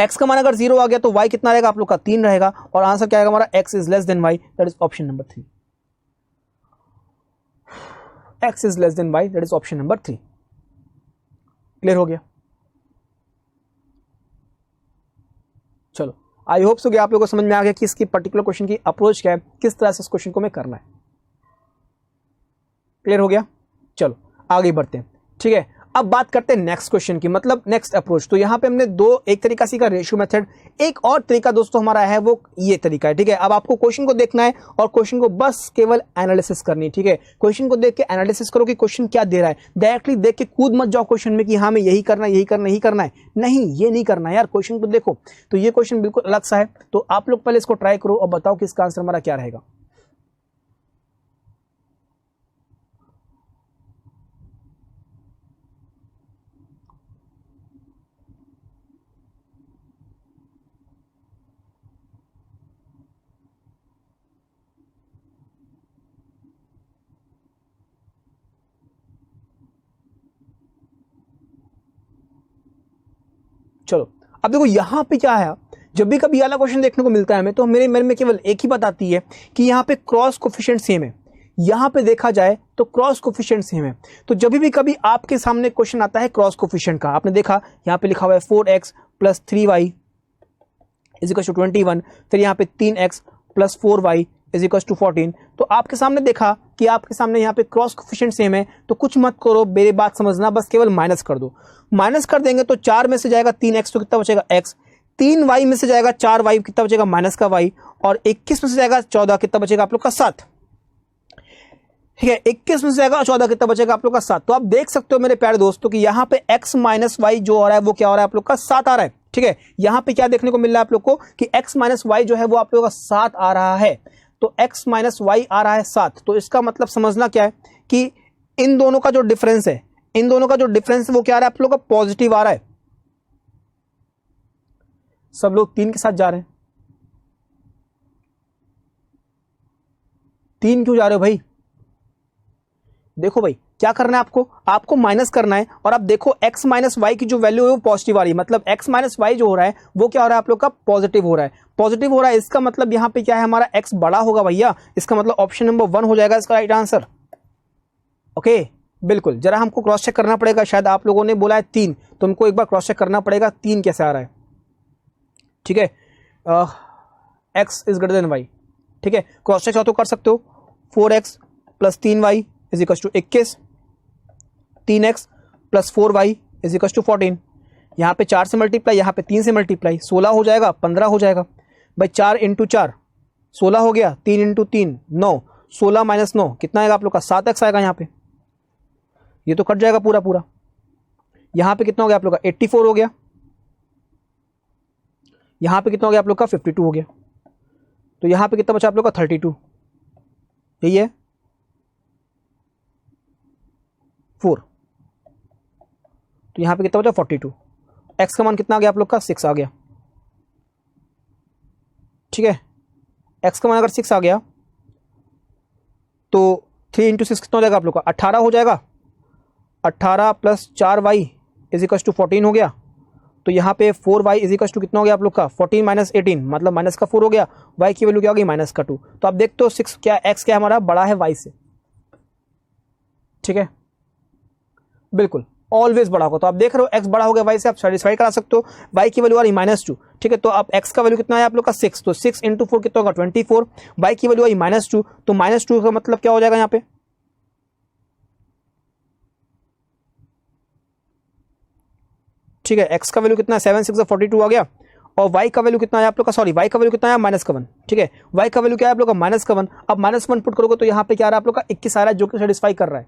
x का मान अगर 0 आ गया तो y कितना रहेगा, आप लोग का 3 रहेगा। और आंसर क्या आएगा हमारा, x is less than y, that is option number 3। x is less than y, that is option number 3। Clear हो गया? चलो आई होप सो कि आप लोगों को समझ में आ गया कि इसकी पर्टिकुलर क्वेश्चन की अप्रोच क्या है, किस तरह से इस क्वेश्चन को हमें करना है। क्लियर हो गया? चलो आगे बढ़ते हैं, ठीक है। अब बात करते हैं नेक्स्ट क्वेश्चन की, मतलब नेक्स्ट अप्रोच। तो यहां पे हमने एक तरीका सीखा रेशियो मेथड, एक और तरीका दोस्तों हमारा है वो ये तरीका है, ठीक है। अब आपको क्वेश्चन को देखना है और क्वेश्चन को बस केवल एनालिसिस करनी है, ठीक है। क्वेश्चन को देख के एनालिसिस करो कि क्वेश्चन क्या दे रहा है, डायरेक्टली देख के कूद मत जाओ क्वेश्चन में कि हाँ मैं यही करना यही करना यही करना है, नहीं ये नहीं करना है यार। क्वेश्चन को देखो, तो ये क्वेश्चन बिल्कुल अलग सा है, तो आप लोग पहले इसको ट्राई करो और बताओ कि इसका आंसर हमारा क्या रहेगा। चलो अब देखो यहाँ पे क्या है, जब भी कभी वाला क्वेश्चन देखने को मिलता है हमें, तो मेरे मन में केवल एक ही बात आती है कि यहाँ पे क्रॉस कोफिशिएंट सेम है। यहाँ पे देखा जाए तो क्रॉस कोफिशिएंट सेम है। तो जब भी कभी आपके सामने क्वेश्चन आता है क्रॉस कोफिशिएंट का, आपने देखा यहाँ पे लिखा हुआ है 4x + 3y = 21, फिर यहाँ पे 3x + 4y = 14। तो आपके सामने देखा कि आपके सामने यहाँ पे क्रॉस कोफिशिएंट सेम है, तो कुछ मत करो, मेरी बात समझना, बस केवल माइनस कर दो। माइनस कर देंगे तो 4 में से जाएगा 3x, तो कितना बचेगा x, 3y में से जाएगा 4y, कितना बचेगा माइनस का y, और 21 में से जाएगा 14, कितना बचेगा आप लोग का 7। ठीक है, 21 में से जाएगा 14, कितना बचेगा आप लोग का 7। तो आप देख सकते हो मेरे प्यारे दोस्तों कि यहाँ पे x - y जो हो रहा है वो क्या हो रहा है आप लोग का 7 आ रहा है। ठीक है, यहाँ पे क्या देखने को मिल रहा है आप लोग को कि x - y जो है वो आप लोग का 7 आ रहा है। तो x - y आ रहा है 7, तो इसका मतलब समझना क्या है कि इन दोनों का जो डिफरेंस है, इन दोनों का जो डिफरेंस है वो क्या आ रहा है आप लोग का पॉजिटिव आ रहा है। सब लोग 3 के साथ जा रहे हैं, 3 क्यों जा रहे हो भाई? देखो भाई क्या करना है आपको, आपको माइनस करना है, और आप देखो x - y की जो वैल्यू है वो पॉजिटिव आ रही है, मतलब x - y जो हो रहा है वो क्या हो रहा है आप लोग का पॉजिटिव हो रहा है। पॉजिटिव हो रहा है, इसका मतलब यहाँ पे क्या है, हमारा x बड़ा होगा भैया, इसका मतलब ऑप्शन नंबर 1 हो जाएगा इसका राइट आंसर। ओके, बिल्कुल। जरा हमको क्रॉस चेक करना पड़ेगा, शायद आप लोगों ने बोला है 3, तो हमको एक बार क्रॉस चेक करना पड़ेगा 3 कैसे आ रहा है। ठीक है, x > y। ठीक है, क्रॉस चेक तो कर सकते हो। 4x + 3y = 21, 3x + 4y = 14। यहाँ पे 4 से मल्टीप्लाई, यहाँ पे 3 से मल्टीप्लाई, 16 हो जाएगा, 15 हो जाएगा भाई। 4 × 4 16 हो गया, 3 × 3 9, 16 - 9 कितना आएगा आप लोग का 7x आएगा। यहाँ पे ये तो कट जाएगा पूरा पूरा। यहाँ पे कितना हो गया आप लोग का 84 हो गया, यहाँ पे कितना हो गया आप लोग का 52 हो गया, तो यहाँ पे कितना बचा आप लोग का 32, यही है 4, तो यहाँ पे कितना बचा 42। x का मान कितना आ गया आप लोग का 6 आ गया। ठीक है, x का मान अगर 6 आ गया तो 3 × 6 कितना हो जाएगा आप लोग का 18 हो जाएगा। 18 + 4y = 14 हो गया, तो यहाँ पे 4y = कितना हो गया आप लोग का 14 - 18, मतलब माइनस का 4 हो गया। y की वैल्यू क्या हो गई -2। तो आप देखते हो 6 क्या, x क्या हमारा बड़ा है y से। ठीक है, बिल्कुल ऑलवेज बड़ा होगा। तो आप देख रहे हो x बड़ा हो गया y से, आप सेटिस्फाई करा सकते हो। y की वैल्यू आ रही -2। ठीक है, तो अब x का वैल्यू कितना है आप लोग का 6, तो 6 × 4 कितना होगा 24। y की वैल्यू आई -2, तो -2 का मतलब क्या हो जाएगा यहाँ पे, ठीक है, x का वैल्यू कितना है 7 × 6 = 42 आ गया, और y का वैल्यू कितना है आप लोग का, सॉरी y का वैल्यू कितना है -1। ठीक है, y का वैल्यू क्या है आप लोग का -1। अब -1 पुट करोगे तो यहाँ पे क्या आ रहा है आप लोग का 21 आ रहा है, जो कि सेटिस्फाई कर रहा है।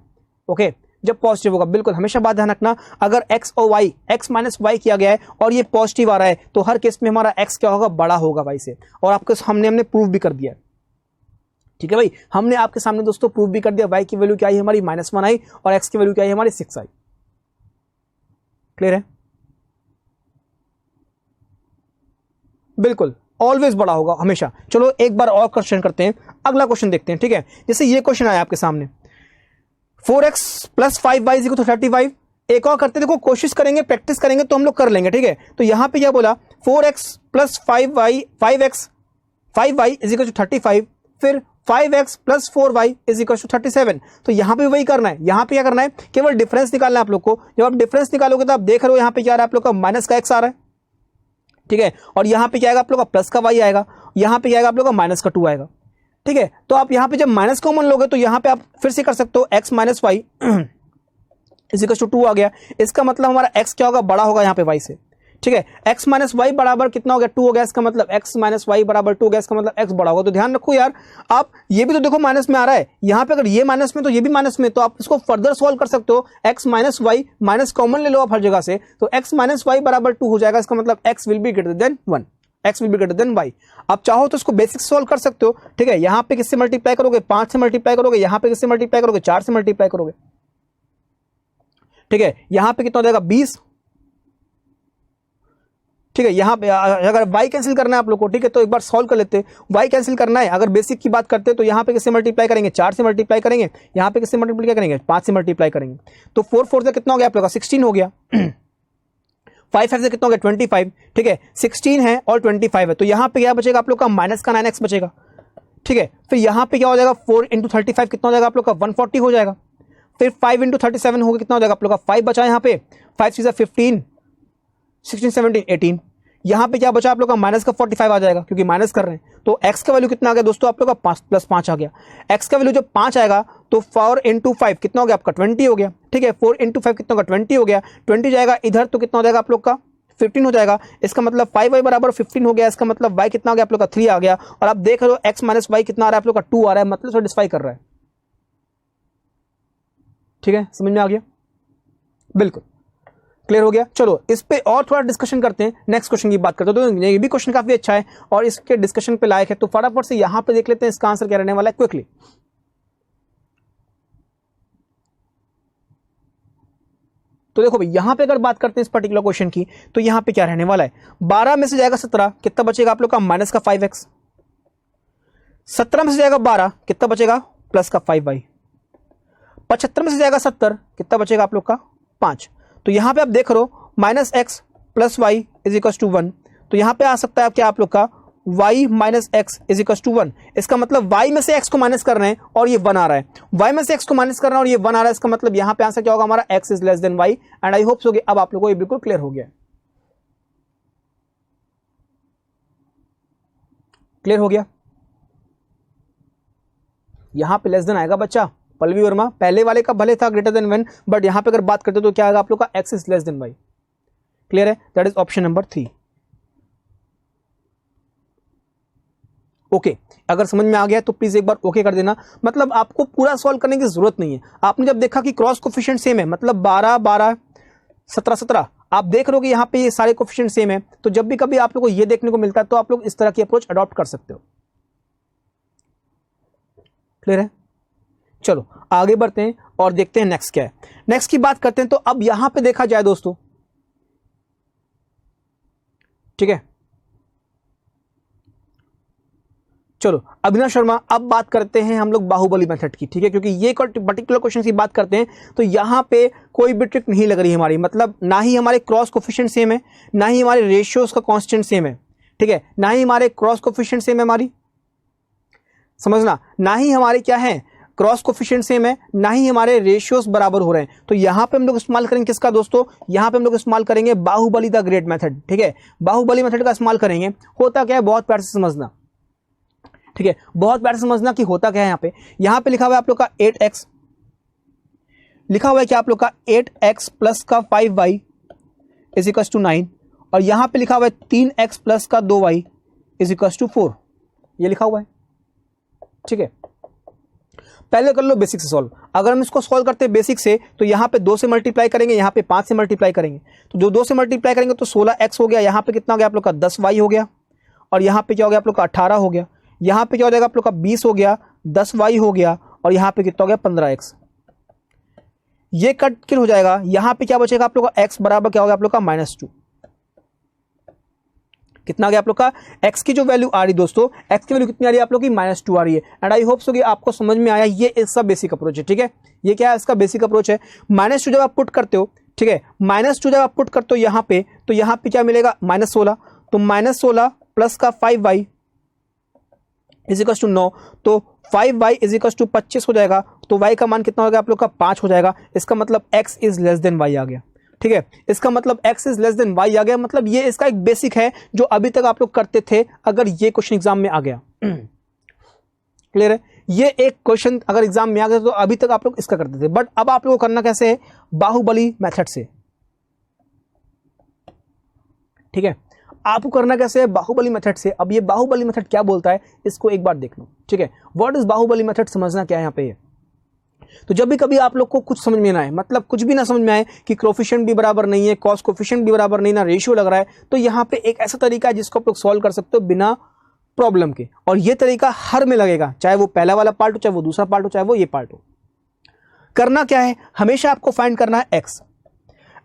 ओके, जब पॉजिटिव होगा, बिल्कुल हमेशा बात ध्यान रखना, अगर x और y, x - y किया गया है और ये पॉजिटिव आ रहा है, तो हर केस में हमारा x क्या होगा बड़ा होगा y से, और आपको हमने प्रूव भी कर दिया। ठीक है भाई, हमने आपके सामने दोस्तों प्रूव भी कर दिया। y की वैल्यू क्या आई हमारी -1 आई, और x की वैल्यू क्या आई हमारी 6 आई। क्लियर है, बिल्कुल ऑलवेज बड़ा होगा हमेशा। चलो एक बार और क्वेश्चन करते हैं, अगला क्वेश्चन देखते हैं। ठीक है, जैसे ये क्वेश्चन आया आपके सामने 4x + 5y = 35। एक और करते, देखो कोशिश करेंगे, प्रैक्टिस करेंगे तो हम लोग कर लेंगे। ठीक है, तो यहां पे क्या बोला 4x + 5y = 35, फिर 5x + 4y = 37। तो यहां पे वही करना है, यहां पे क्या करना है, केवल डिफरेंस निकालना है आप लोग को। जब आप डिफरेंस निकालोगे तो आप देख रहे हो यहां पे क्या आ रहा है आप लोग का माइनस का x आ रहा है। ठीक है, और यहां पे क्या आएगा आप लोग का प्लस का y आएगा, यहां पे क्या आएगा आप लोग का माइनस का 2 आएगा। ठीक है, तो आप यहां पे जब माइनस कॉमन लोगे तो यहां पे आप फिर से कर सकते हो x - y = 2 आ गया। इसका मतलब हमारा x क्या होगा बड़ा होगा यहाँ पे y से। ठीक है, x - y बराबर कितना हो गया 2 हो गया, इसका मतलब x - y बराबर 2 हो गया, इसका मतलब x बड़ा होगा। तो ध्यान रखो यार, आप ये भी तो देखो माइनस में आ रहा है, यहाँ पे अगर ये माइनस में तो ये भी माइनस में, तो आप इसको फर्दर सॉल्व कर सकते हो। x - y माइनस कॉमन ले लो आप हर जगह से, तो x - y बराबर 2 हो जाएगा, इसका मतलब x will be greater than 1, x will be greater than y। आप चाहो तो इसको बेसिक सॉल्व कर सकते हो। ठीक है, यहाँ पे किससे मल्टीप्लाई करोगे 5 से मल्टीप्लाई करोगे, यहाँ पे किससे मल्टीप्लाई करोगे 4 से मल्टीप्लाई करोगे। ठीक है, यहाँ पे कितना हो जाएगा 20। ठीक है, यहाँ पे अगर y कैंसिल करना है आप लोग को, ठीक है, तो एक बार सॉल्व कर लेते हैं। y कैंसिल करना है, अगर बेसिक की बात करते हैं तो यहाँ पे किससे मल्टीप्लाई करेंगे 4 से मल्टीप्लाई करेंगे, यहाँ पे किससे मल्टीप्लाई करेंगे 5 से मल्टीप्लाई करेंगे, तो 4 4 से कितना हो गया आप लोग का 16 हो गया। 5 से कितना हो गया 25, ठीक है, 16 है और 25 है, तो यहाँ पे क्या बचेगा आप लोग का माइनस का 9x बचेगा, ठीक है। फिर यहाँ पे क्या हो जाएगा 4 × 35 कितना हो जाएगा आप लोग का 140 हो जाएगा। फिर 5 × 37 होगा कितना हो जाएगा आप लोग का 5 बचा यहाँ पे, 5 × 15, 16, 17, 18। यहाँ पे क्या बचा आप लोग का माइनस का 45 आ जाएगा क्योंकि माइनस कर रहे हैं, तो x का वैल्यू कितना आ गया दोस्तों आप लोग का 5 + 5 आ गया। x का वैल्यू जब 5 आएगा तो 4 × 5 कितना हो गया आपका 20 हो गया, ठीक है, 4 × 5 कितना होगा 20 हो गया, 20 जाएगा इधर तो कितना हो जाएगा आप लोग का 15 हो जाएगा। इसका मतलब 5y बराबर 15 हो गया, इसका मतलब y कितना हो गया आप लोग का 3 आ गया। और आप देख रहे हो x - y कितना आ रहा है आप लोग का 2 आ रहा है, मतलब सेटिस्फाई कर रहा है, ठीक है, समझ में आ गया, बिल्कुल क्लियर हो गया। चलो इस पे और थोड़ा डिस्कशन करते हैं, नेक्स्ट क्वेश्चन की बात करते हैं। तो ये भी क्वेश्चन काफी अच्छा है और इसके डिस्कशन पे लायक है, तो फटाफट से यहां पे देख लेते हैं इसका आंसर क्या रहने वाला है क्विकली। तो देखो भाई यहां पे अगर बात करते हैं इस पर्टिकुलर क्वेश्चन की, तो यहां पे क्या रहने वाला है, 12 में से जाएगा 17 कितना बचेगा आप लोग का माइनस का 5x, 17 में से जाएगा 12 कितना बचेगा प्लस का 5y, 75 में से जाएगा 70 कितना बचेगा आप लोग का 5। तो यहां पे आप देख रहे हो -x + y = 1, तो यहां पे आ सकता है क्या आप लोग का y - x = 1। इसका मतलब y में से x को माइनस कर रहे हैं और ये 1 आ रहा है, y में से x को माइनस कर रहे हैं और ये 1 आ रहा है, इसका मतलब यहां पे आंसर क्या होगा हमारा x > y। And I hope so कि अब आप लोगों को ये बिल्कुल क्लियर हो गया, क्लियर हो गया। यहां पे लेस देन आएगा बच्चा, पल्लवी वर्मा पहले वाले का भले था >1, बट यहां पे अगर बात करते तो क्या आएगा आप लोग का x > y, क्लियर है, that is option number 3। Okay अगर समझ में आ गया तो प्लीज एक बार ओके कर देना, मतलब आपको पूरा सॉल्व करने की जरूरत नहीं है। आपने जब देखा कि क्रॉस कोफिशिएंट सेम है, मतलब 12 12 17 17, आप देख रहे हो कि यहाँ पे ये सारे कोफिशिएंट सेम है, तो जब भी कभी आप लोग को ये देखने को मिलता है तो आप लोग इस तरह की अप्रोच अडॉप्ट कर सकते हो, क्लियर है। चलो आगे बढ़ते हैं और देखते हैं नेक्स्ट क्या है। नेक्स्ट की बात करते हैं, तो अब यहां पे देखा जाए दोस्तों, ठीक है, चलो अविनाश शर्मा अब बात करते हैं हम लोग बाहुबली मेथड की, ठीक है, क्योंकि ये पर्टिकुलर क्वेश्चन की बात करते हैं तो यहां पे कोई भी ट्रिक नहीं लग रही हमारी, मतलब ना ही हमारे क्रॉस कोफिशिएंट सेम है, ना ही हमारे रेशियोज का कांस्टेंट सेम है, ठीक है, ना ही हमारे क्रॉस कोफिशिएंट सेम है हमारी, समझना, ना ही हमारे क्या है क्रॉस कोफिशिएंट सेम है, ना ही हमारे रेशियोज बराबर हो रहे हैं। तो यहां पे हम लोग इस्तेमाल करेंगे किसका दोस्तों, यहां पे हम लोग इस्तेमाल करेंगे बाहुबली द ग्रेट मेथड, ठीक है, बाहुबली मेथड का इस्तेमाल करेंगे। होता क्या है बहुत प्यार से समझना, ठीक है, बहुत प्यार से समझना कि होता क्या है। यहां पे लिखा हुआ है आप लोग का 8x, लिखा हुआ है क्या आप लोग का 8x प्लस का 5y = 9, और यहां पे लिखा हुआ है 3x प्लस का 2y = 4, ये लिखा हुआ है, ठीक है। पहले कर लो बेसिक से सॉल्व। अगर हम इसको सॉल्व करते हैं बेसिक से, तो यहाँ पे 2 से मल्टीप्लाई करेंगे, यहाँ पे 5 से मल्टीप्लाई करेंगे, तो जो 2 से मल्टीप्लाई करेंगे तो 16x हो गया, यहाँ पे कितना हो गया आप लोग का 10y हो गया, और यहाँ पे क्या हो गया आप लोग का 18 हो गया, यहाँ पे क्या हो जाएगा आप लोग का 20 हो गया, 10y हो गया, और यहाँ पे कितना हो गया 15x। ये कट किल हो जाएगा, यहाँ पे क्या बचेगा आप लोग का x बराबर क्या हो गया आप लोग का -2। कितना आ गया आप लोग का x की जो वैल्यू आ रही दोस्तों, x की वैल्यू कितनी आ रही है आप लोग की -2 आ रही है। एंड आई होप सो कि आपको समझ में आया, ये इसका बेसिक अप्रोच है, ठीक है, ये क्या है इसका बेसिक अप्रोच है। -2 जब आप पुट करते हो, ठीक है, -2 जब आप पुट करते हो यहाँ पे, तो यहाँ पे क्या मिलेगा -16, तो -16 प्लस का 5y = 9, तो 5y = 25 हो जाएगा, तो y का मान कितना हो गया आप लोग का 5 हो जाएगा। इसका मतलब x > y आ गया, ठीक है, इसका मतलब x > y आ गया, मतलब ये इसका एक बेसिक है जो अभी तक आप लोग करते थे अगर ये क्वेश्चन एग्जाम में आ गया, क्लियर है, ये एक क्वेश्चन अगर एग्जाम में आ गया तो अभी तक आप लोग इसका करते थे, बट अब आप लोग को करना कैसे है, बाहुबली मेथड से, ठीक है, आपको करना कैसे है बाहुबली मेथड से। अब ये बाहुबली मेथड क्या बोलता है इसको एक बार देख लो, ठीक है, व्हाट इज बाहुबली मेथड समझना क्या है यहाँ पे है। तो जब भी कभी आप लोग को कुछ समझ में ना आए, मतलब कुछ भी ना समझ में आए कि कोफिशिएंट भी बराबर नहीं है, कॉस कोफिशिएंट भी बराबर नहीं, ना रेशियो लग रहा है, तो यहाँ पे एक ऐसा तरीका है जिसको आप लोग सॉल्व कर सकते हो बिना प्रॉब्लम के, और ये तरीका हर में लगेगा, चाहे वो पहला वाला पार्ट हो, चाहे वो दूसरा पार्ट हो, चाहे वो ये पार्ट हो। करना क्या है, हमेशा आपको फाइंड करना है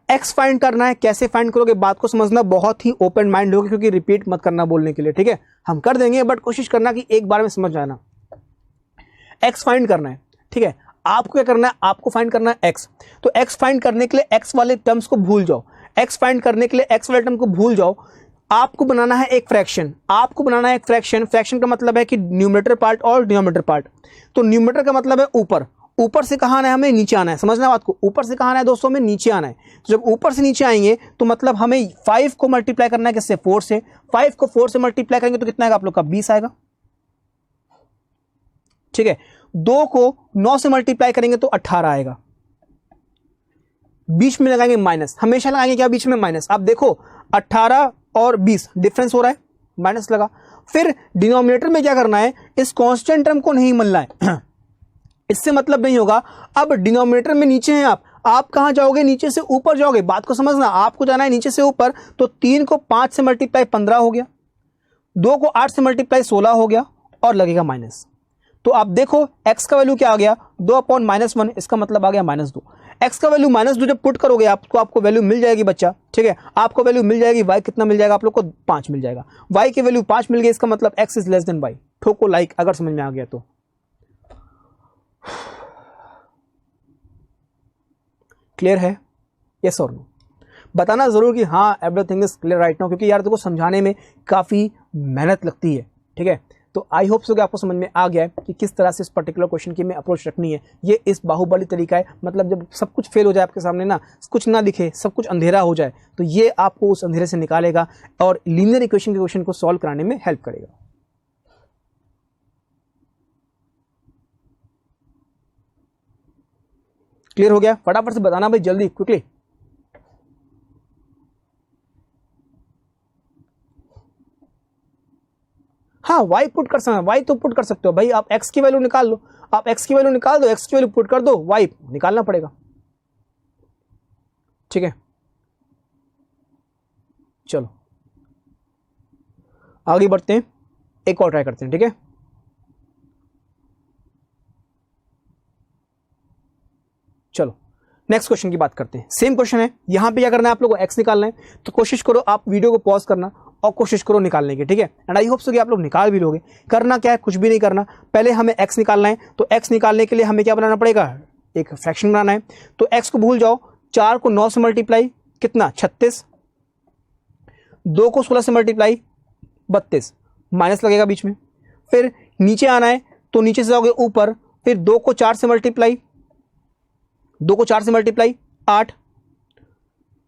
एक्स फाइंड करना है। कैसे फाइंड करोगे बात को समझना, बहुत ही ओपन माइंड होगा, क्योंकि रिपीट मत करना बोलने के लिए, ठीक है, हम कर देंगे बट कोशिश करना कि एक बार में समझ जाना। एक्स फाइंड करना है, ठीक है, आपको क्या करना है, आपको फाइंड करना है एक्स। तो एक्स फाइंड करने के लिए एक्स वाले टर्म्स को भूल जाओ, एक्स फाइंड करने के लिए एक्स वाले टर्म को भूल जाओ, आपको बनाना है एक फ्रैक्शन, आपको बनाना है एक फ्रैक्शन। फ्रैक्शन का मतलब है कि न्यूमरेटर पार्ट और डिनोमिनेटर पार्ट। तो न्यूमरेटर का मतलब है ऊपर, ऊपर से कहाँ आना है, हमें नीचे आना है। समझना बात को, ऊपर से कहाँ आना है दोस्तों, हमें नीचे आना है। तो जब ऊपर से नीचे आएंगे तो मतलब हमें 5 को मल्टीप्लाई करना है किससे, 4 से। 5 को 4 से मल्टीप्लाई करेंगे तो कितना आएगा आप लोग का, 20 आएगा। ठीक है, 2 को 9 से मल्टीप्लाई करेंगे तो 18 आएगा। बीच में लगाएंगे माइनस, हमेशा लगाएंगे क्या बीच में, माइनस। आप देखो 18 और 20 डिफरेंस हो रहा है, माइनस लगा। फिर डिनोमिनेटर में क्या करना है, इस कांस्टेंट टर्म को नहीं मिलना है इससे मतलब नहीं होगा। अब डिनोमिनेटर में नीचे हैं आप कहां जाओगे, नीचे से ऊपर जाओगे। बात को समझना, आपको जाना है नीचे से ऊपर। तो 3 को 5 से मल्टीप्लाई 15 हो गया, 2 को 8 से मल्टीप्लाई 16 हो गया और लगेगा माइनस। तो आप देखो x का वैल्यू क्या आ गया, 2/-1, इसका मतलब आ गया -2। x का वैल्यू -2 जब पुट करोगे आपको वैल्यू मिल जाएगी बच्चा। ठीक है, आपको वैल्यू मिल जाएगी, y कितना मिल जाएगा आप लोग को, 5 मिल जाएगा। y की वैल्यू 5 मिल गई, इसका मतलब x is less than y। ठोको लाइक अगर समझ में आ गया तो। क्लियर है, यस और नो? बताना जरूर कि हाँ everything is clear right now, क्योंकि यार देखो समझाने में काफी मेहनत लगती है। ठीक है, तो आई होप सो कि आपको समझ में आ गया है कि किस तरह से इस पर्टिकुलर क्वेश्चन की में अप्रोच रखनी है। ये इस बाहुबली तरीका है, मतलब जब सब कुछ फेल हो जाए आपके सामने ना, कुछ ना दिखे, सब कुछ अंधेरा हो जाए, तो ये आपको उस अंधेरे से निकालेगा और लीनियर इक्वेशन के क्वेश्चन को सॉल्व कराने में हेल्प करेगा। क्लियर हो गया? फटाफट से बताना भाई, जल्दी क्विकली। हाँ y पुट कर सकते हैं, y तो पुट कर सकते हो भाई। आप x की वैल्यू निकाल लो, आप x की वैल्यू निकाल दो, x की वैल्यू पुट कर दो, y निकालना पड़ेगा। ठीक है, चलो आगे बढ़ते हैं, एक और ट्राई करते हैं। ठीक है, चलो नेक्स्ट क्वेश्चन की बात करते हैं। सेम क्वेश्चन है, यहां पे क्या करना है आप लोगों को, x निकालना है। तो कोशिश करो आप वीडियो को पॉज करना और कोशिश करो निकालने की। ठीक है, एंड आई होप सो कि आप लोग निकाल भी लोगे। करना क्या है, कुछ भी नहीं करना, पहले हमें x निकालना है। तो x निकालने के लिए हमें क्या बनाना पड़ेगा, एक फ्रैक्शन बनाना है। तो x को भूल जाओ, 4 को 9 से मल्टीप्लाई कितना, 36, 2 को 16 से मल्टीप्लाई 32, माइनस लगेगा बीच में। फिर नीचे आना है, तो नीचे से जाओगे ऊपर, फिर 2 को 4 से मल्टीप्लाई 8,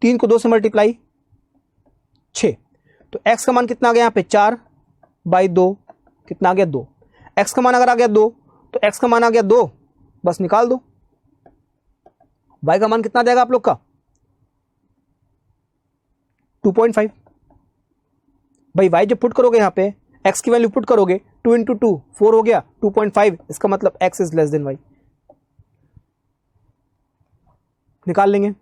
3 को 2 से मल्टीप्लाई 6। तो x का मान कितना आ गया यहाँ पे, 4/2, कितना आ गया 2। x का मान अगर आ गया 2 तो x का मान आ गया 2, बस निकाल दो। y का मान कितना जाएगा आप लोग का, 2.5। भाई y जब पुट करोगे यहाँ पे, x की वैल्यू पुट करोगे, 2 × 2 4 हो गया, 2.5, इसका मतलब x is less than y। निकाल लेंगे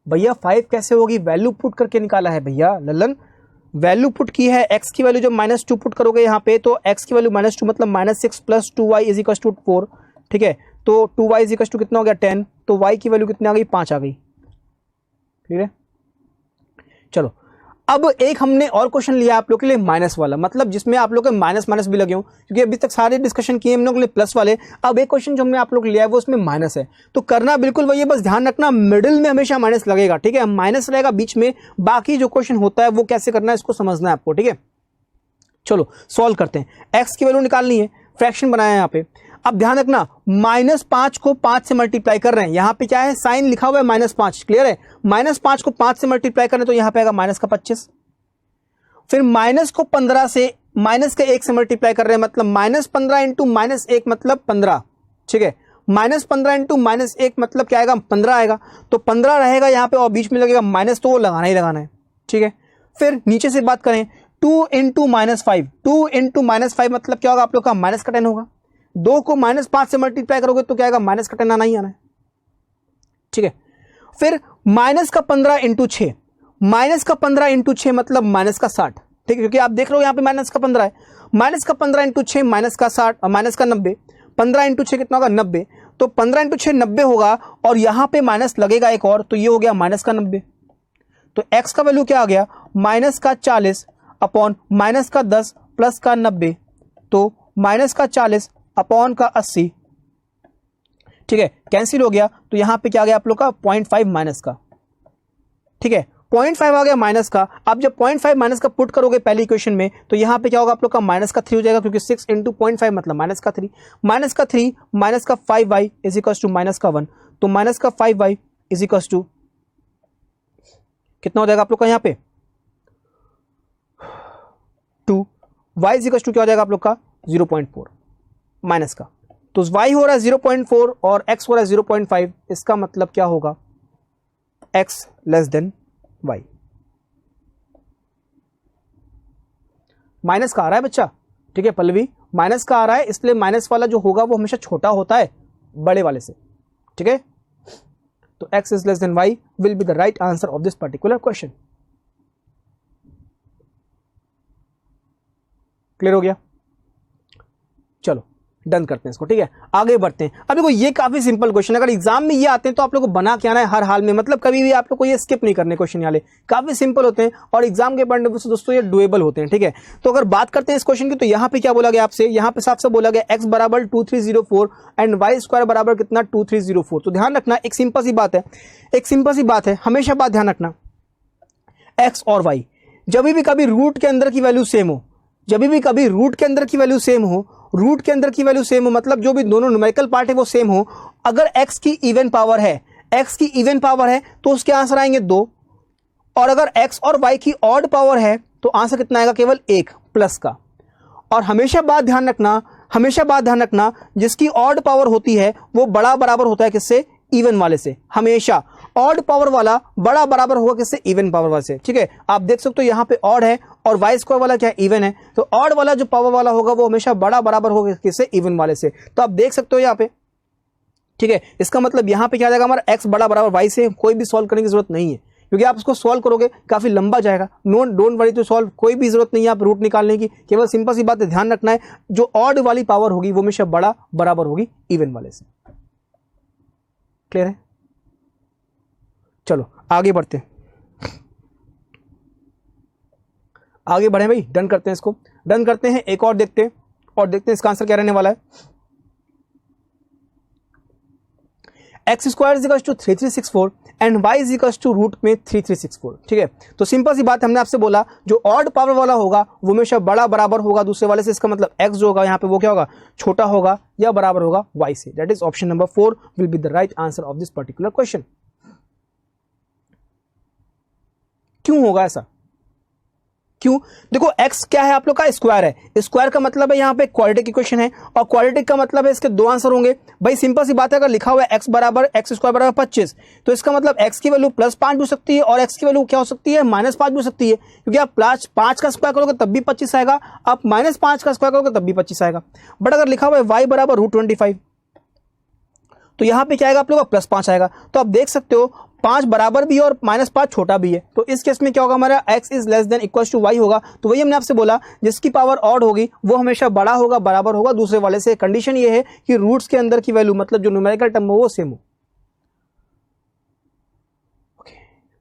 भैया। 5 कैसे होगी, वैल्यू पुट करके निकाला है भैया लल्लन, वैल्यू पुट की है। x की वैल्यू जब -2 पुट करोगे यहाँ पे, तो x की वैल्यू -2 मतलब -6 + 2y = 4। ठीक है, तो 2y = कितना हो गया, 10। तो y की वैल्यू कितनी आ गई, 5 आ गई। ठीक है, चलो अब एक हमने और क्वेश्चन लिया आप लोग के लिए माइनस वाला, मतलब जिसमें आप लोग के माइनस भी लगे हो, क्योंकि अभी तक सारे डिस्कशन किए हम लोग ने प्लस वाले। अब एक क्वेश्चन जो हमने आप लोग लिया है वो उसमें माइनस है। तो करना बिल्कुल वही है, बस ध्यान रखना मिडिल में हमेशा माइनस लगेगा। ठीक है, माइनस रहेगा बीच में, बाकी जो क्वेश्चन होता है वो कैसे करना है इसको समझना है आपको। ठीक है, चलो सॉल्व करते हैं। एक्स की वैल्यू निकालनी है, फ्रैक्शन बनाया है यहाँ पे। अब ध्यान रखना, -5 को 5 से मल्टीप्लाई कर रहे हैं। यहाँ पे क्या है, साइन लिखा हुआ है -5, क्लियर है। -5 को 5 से मल्टीप्लाई करें तो यहाँ पे आएगा -25। फिर माइनस को 15 से, माइनस के 1 से मल्टीप्लाई कर रहे हैं, मतलब -15 × -1 मतलब 15। ठीक है, -15 × -1 मतलब क्या आएगा, 15 आएगा। तो 15 रहेगा यहाँ पे और बीच में लगेगा माइनस, तो वो लगाना ही लगाना है। ठीक है, फिर नीचे से बात करें, 2 × -5, 2 × -5 मतलब क्या होगा आप लोग का, माइनस का 10 होगा। 2 को -5 से मल्टीप्लाई करोगे तो क्या आएगा, माइनस का 10 आना ही आना है। ठीक है, फिर -15 × 6, -15 × 6 मतलब -60। ठीक है, क्योंकि आप देख रहे हो यहाँ पे -15 है। -15 × 6 -60 और -90, 15 × 6 कितना होगा, 90। तो 15 × 6 90 होगा और यहाँ पे माइनस लगेगा एक और, तो ये हो गया -90। तो x का वैल्यू क्या आ गया, -40 अपॉन -10 प्लस का 90, तो -40 अपॉन का 80। ठीक है, कैंसिल हो गया तो यहाँ पे क्या आ गया आप लोग का 0.5 माइनस का, ठीक है 0.5 आ गया माइनस का। अब जब 0.5 माइनस का पुट करोगे पहली इक्वेशन में तो यहाँ पे क्या होगा आप लोग का माइनस का 3 हो जाएगा, क्योंकि 6 इंटू 0.5 मतलब माइनस का 3, माइनस का 3 माइनस का 5y is equal to minus का 1, तो माइनस का 5y इज इक्वल टू कितना हो जाएगा आप लोग का यहाँ पे 2, y इज इक्वल टू क्या हो जाएगा आप लोग का 0.4 माइनस का, तो y हो रहा है 0.4 और x हो रहा है 0.5, इसका मतलब क्या होगा x less than y। Minus का आ रहा है बच्चा, ठीक है पल्लवी, माइनस का आ रहा है, इसलिए माइनस वाला जो होगा वो हमेशा छोटा होता है बड़े वाले से, ठीक है। तो x is less than y will be the right answer of this particular question. Clear हो गया, चलो डन करते हैं इसको, ठीक है आगे बढ़ते हैं। अब देखो ये काफी सिंपल क्वेश्चन है, अगर एग्जाम में ये आते हैं तो आप लोग को बना के आना है हर हाल में, मतलब कभी भी आप लोग को ये स्किप नहीं करने क्वेश्चन वाले, काफी सिंपल होते हैं और एग्जाम के पॉइंट से दोस्तों ये डुएबल होते हैं, ठीक है। तो अगर बात करते हैं इस क्वेश्चन की तो यहाँ पे क्या बोला गया आपसे, यहाँ पे साफ साफ बोला गया x बराबर 2304 एंड y स्क्वायर बराबर कितना 2304। तो ध्यान रखना एक सिंपल सी बात है, एक सिंपल सी बात है, हमेशा बात ध्यान रखना, x और y जब भी कभी रूट के अंदर की वैल्यू सेम हो, जब भी कभी रूट के अंदर की वैल्यू सेम हो, रूट के अंदर की वैल्यू सेम हो मतलब जो भी दोनों न्यूमेरिकल पार्ट है वो सेम हो, अगर x की इवन पावर है, x की इवन पावर है तो उसके आंसर आएंगे 2, और अगर x और y की ऑड पावर है तो आंसर कितना आएगा केवल 1 प्लस का। और हमेशा बात ध्यान रखना, हमेशा बात ध्यान रखना, जिसकी ऑड पावर होती है वो बड़ा बराबर होता है किससे, इवन वाले से, हमेशा ऑड पावर वाला बड़ा बराबर होगा किससे, इवन पावर वाले से, ठीक है। आप देख सकते हो यहाँ पे ऑड है और y स्क्वायर वाला क्या है, इवन है, तो ऑड वाला जो पावर वाला होगा वो हमेशा बड़ा बराबर होगा किससे, इवन वाले से। तो आप देख सकते हो यहाँ पे, ठीक है, इसका मतलब यहाँ पे क्या आ जाएगा हमारा x बड़ा बराबर y से, कोई भी सॉल्व करने की जरूरत नहीं है, क्योंकि आप इसको सॉल्व करोगे काफी लंबा जाएगा, डोंट वरी टू सॉल्व, कोई भी जरूरत नहीं है आप रूट निकालने की, केवल सिंपल सी बात है ध्यान रखना है जो ऑड वाली पावर होगी वो हमेशा बड़ा बराबर होगी इवन वाले से। क्लियर है, चलो आगे बढ़ते हैं, आगे बढ़े भाई, डन करते हैं इसको, डन करते हैं, एक और देखते हैं और देखते हैं इसका आंसर क्या रहने वाला है। X square is equal to 3364 and y is equal to root में 3364, ठीक है। तो सिंपल सी बात हमने आपसे बोला जो ऑड पावर वाला होगा वो हमेशा बड़ा बराबर होगा दूसरे वाले से, इसका मतलब एक्स जो होगा यहाँ पे वो क्या होगा, छोटा होगा या बराबर होगा वाई से। That is option number 4 will be the right answer of this particular question. क्यों होगा ऐसा, क्यों, देखो x क्या है आप लोग का, स्क्वायर है, स्क्वायर का मतलब है यहाँ पे क्वाड्रेटिक इक्वेशन है, और क्वाड्रेटिक का मतलब है इसके दो आंसर होंगे। भाई सिंपल सी बात है, अगर लिखा हुआ है x बराबर x स्क्वायर बराबर 25 तो इसका मतलब x की वैल्यू +5 भी हो सकती है और x की वैल्यू क्या हो सकती है, -5 भी हो सकती है, क्योंकि आप +5 का स्क्वायर करोगे तब भी 25 आएगा, आप -5 का स्क्वायर करोगे तब भी 25 आएगा। बट अगर लिखा हुआ है y बराबर √25 तो यहाँ पे क्या आएगा आप लोग का +5 आएगा। तो आप देख सकते हो 5 बराबर भी और -5 छोटा भी है, तो इस केस में क्या होगा हमारा x is less than equal to y होगा। तो वही हमने आपसे बोला जिसकी पावर ऑड होगी वो हमेशा बड़ा होगा, बराबर होगा दूसरे वाले से। कंडीशन ये है कि रूट्स के अंदर की वैल्यू मतलब जो न्यूमेरिकल टर्म हो वो सेम हो।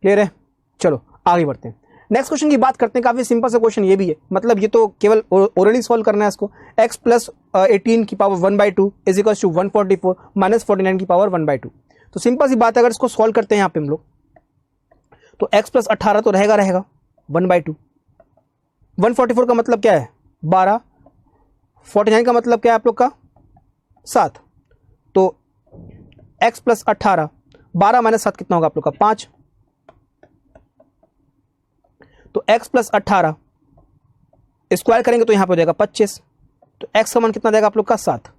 क्लियर है, चलो आगे बढ़ते हैं, नेक्स्ट क्वेश्चन की बात करते हैं। काफी सिंपल सा क्वेश्चन ये भी है, मतलब ये तो केवल ओरली सॉल्व करना है इसको। x प्लस 18 की power 1/2 is equal to 144 minus 49 की पावर 1/2। तो सिंपल सी बात है, अगर इसको सॉल्व करते हैं यहाँ पे हम लोग तो x प्लस 18 तो रहेगा 1/2, 144 का मतलब क्या है 12, 49 का मतलब क्या है आप लोग का 7, तो x प्लस 18 12 माइनस 7 कितना होगा आप लोग का 5, तो x प्लस 18 स्क्वायर करेंगे तो यहां पे हो जाएगा 25, तो x का मान कितना जाएगा आप लोग का 7।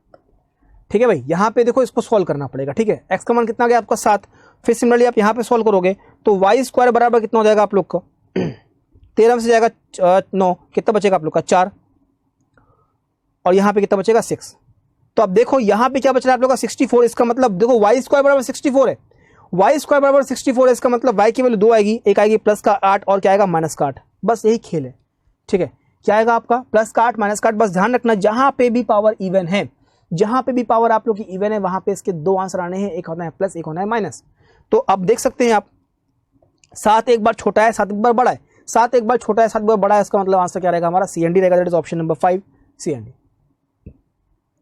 ठीक है भाई, यहां पे देखो इसको सॉल्व करना पड़ेगा, ठीक है। x का मान कितना गया आपका 7, फिर सिमिलरली आप यहां पे सॉल्व करोगे तो y स्क्वायर बराबर कितना हो जाएगा आप लोग का 13 में से जाएगा 9, कितना बचेगा आप लोग का 4, और यहां पे कितना बचेगा 6। तो अब देखो यहां पे क्या बच रहा है आप लोग का 64। इसका मतलब देखो y स्क्वायर बराबर 64 है, y स्क्वायर बराबर 64 है, इसका मतलब y की वैल्यू 2 आएगी, एक आएगी प्लस का 8 और क्या आएगा माइनस का 8। बस यही खेल है, ठीक है। क्या आएगा आपका प्लस का 8 माइनस का 8। बस ध्यान रखना जहां पे भी पावर इवन है, जहां पे भी पावर आप लोग की इवन है वहां पे इसके दो आंसर आने हैं, एक होना है प्लस एक होना है माइनस। तो अब देख सकते हैं आप 7 एक बार छोटा है 7 एक बार बड़ा है, 7 एक बार छोटा है 7 एक बार बड़ा है, इसका मतलब आंसर क्या रहेगा हमारा CND रहेगा। That is option number 5 CND।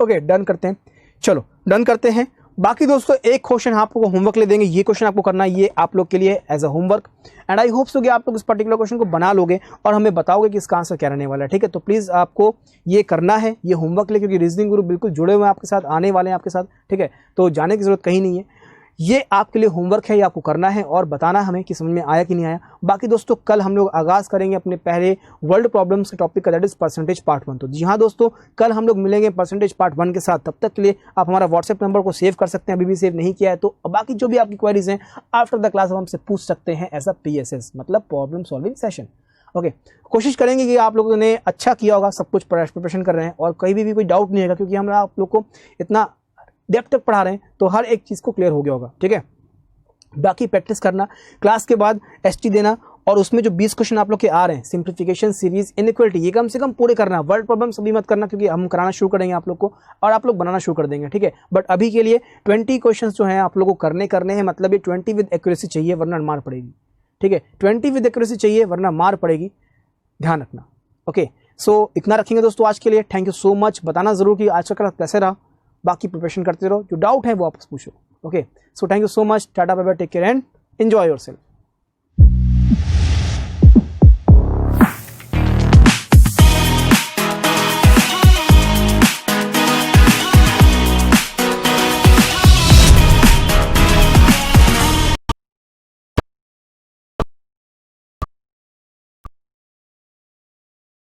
Okay done करते हैं, चलो डन करते हैं। बाकी दोस्तों एक क्वेश्चन आपको होमवर्क ले देंगे, ये क्वेश्चन आपको करना है, ये आप लोग के लिए as a homework, and I hope so कि आप लोग इस पर्टिकुलर क्वेश्चन को बना लोगे और हमें बताओगे कि इसका आंसर क्या रहने वाला है। ठीक है, तो प्लीज आपको ये करना है, ये होमवर्क ले, क्योंकि रीजनिंग गुरु बिल्कुल जुड़े हुए हैं आपके साथ, आने वाले हैं आपके साथ। ठीक है, तो जाने की जरूरत कहीं नहीं है, ये आपके लिए होमवर्क है, ये आपको करना है और बताना हमें कि समझ में आया कि नहीं आया। बाकी दोस्तों कल हम लोग आगाज करेंगे अपने पहले वर्ल्ड प्रॉब्लम्स के टॉपिक का, दैट इज परसेंटेज पार्ट 1। तो जी हाँ दोस्तों, कल हम लोग मिलेंगे परसेंटेज पार्ट 1 के साथ। तब तक के लिए आप हमारा व्हाट्सएप नंबर को सेव कर सकते हैं, अभी भी सेव नहीं किया है तो। बाकी जो भी आपकी क्वेरीज हैं आफ्टर द क्लास हमसे पूछ सकते हैं एज अ PSS, मतलब प्रॉब्लम सॉल्विंग सेशन। ओके, कोशिश करेंगे कि आप लोगों ने अच्छा किया होगा, सब कुछ प्रिपरेशन कर रहे हैं और कहीं भी कोई डाउट नहीं होगा, क्योंकि हम आप लोग को इतना डेप्थ तक पढ़ा रहे हैं तो हर एक चीज को क्लियर हो गया होगा। ठीक है, बाकी प्रैक्टिस करना, क्लास के बाद ST देना और उसमें जो 20 क्वेश्चन आप लोग के आ रहे हैं, सिंप्लीफिकेशन, सीरीज, इनइक्वालिटी, ये कम से कम पूरे करना। वर्ल्ड प्रॉब्लम्स अभी मत करना, क्योंकि हम कराना शुरू करेंगे आप लोग को और आप लोग बनाना शुरू कर देंगे। ठीक है, बट अभी के लिए 20 क्वेश्चंस जो हैं आप लोगों को करने हैं, मतलब ये 20 विद एक्यूरेसी चाहिए वरना मार पड़ेगी। ठीक है, 20 विद एक्यूरेसी चाहिए वरना मार पड़ेगी, ध्यान रखना। ओके, सो इतना रखेंगे दोस्तों आज के लिए। Thank you so much. बताना जरूर कि आज का क्लास कैसे रहा, बाकी प्रिपरेशन करते रहो, जो डाउट है वो वापस पूछो। Okay, so thank you so much, tata bye bye, take care and enjoy yourself.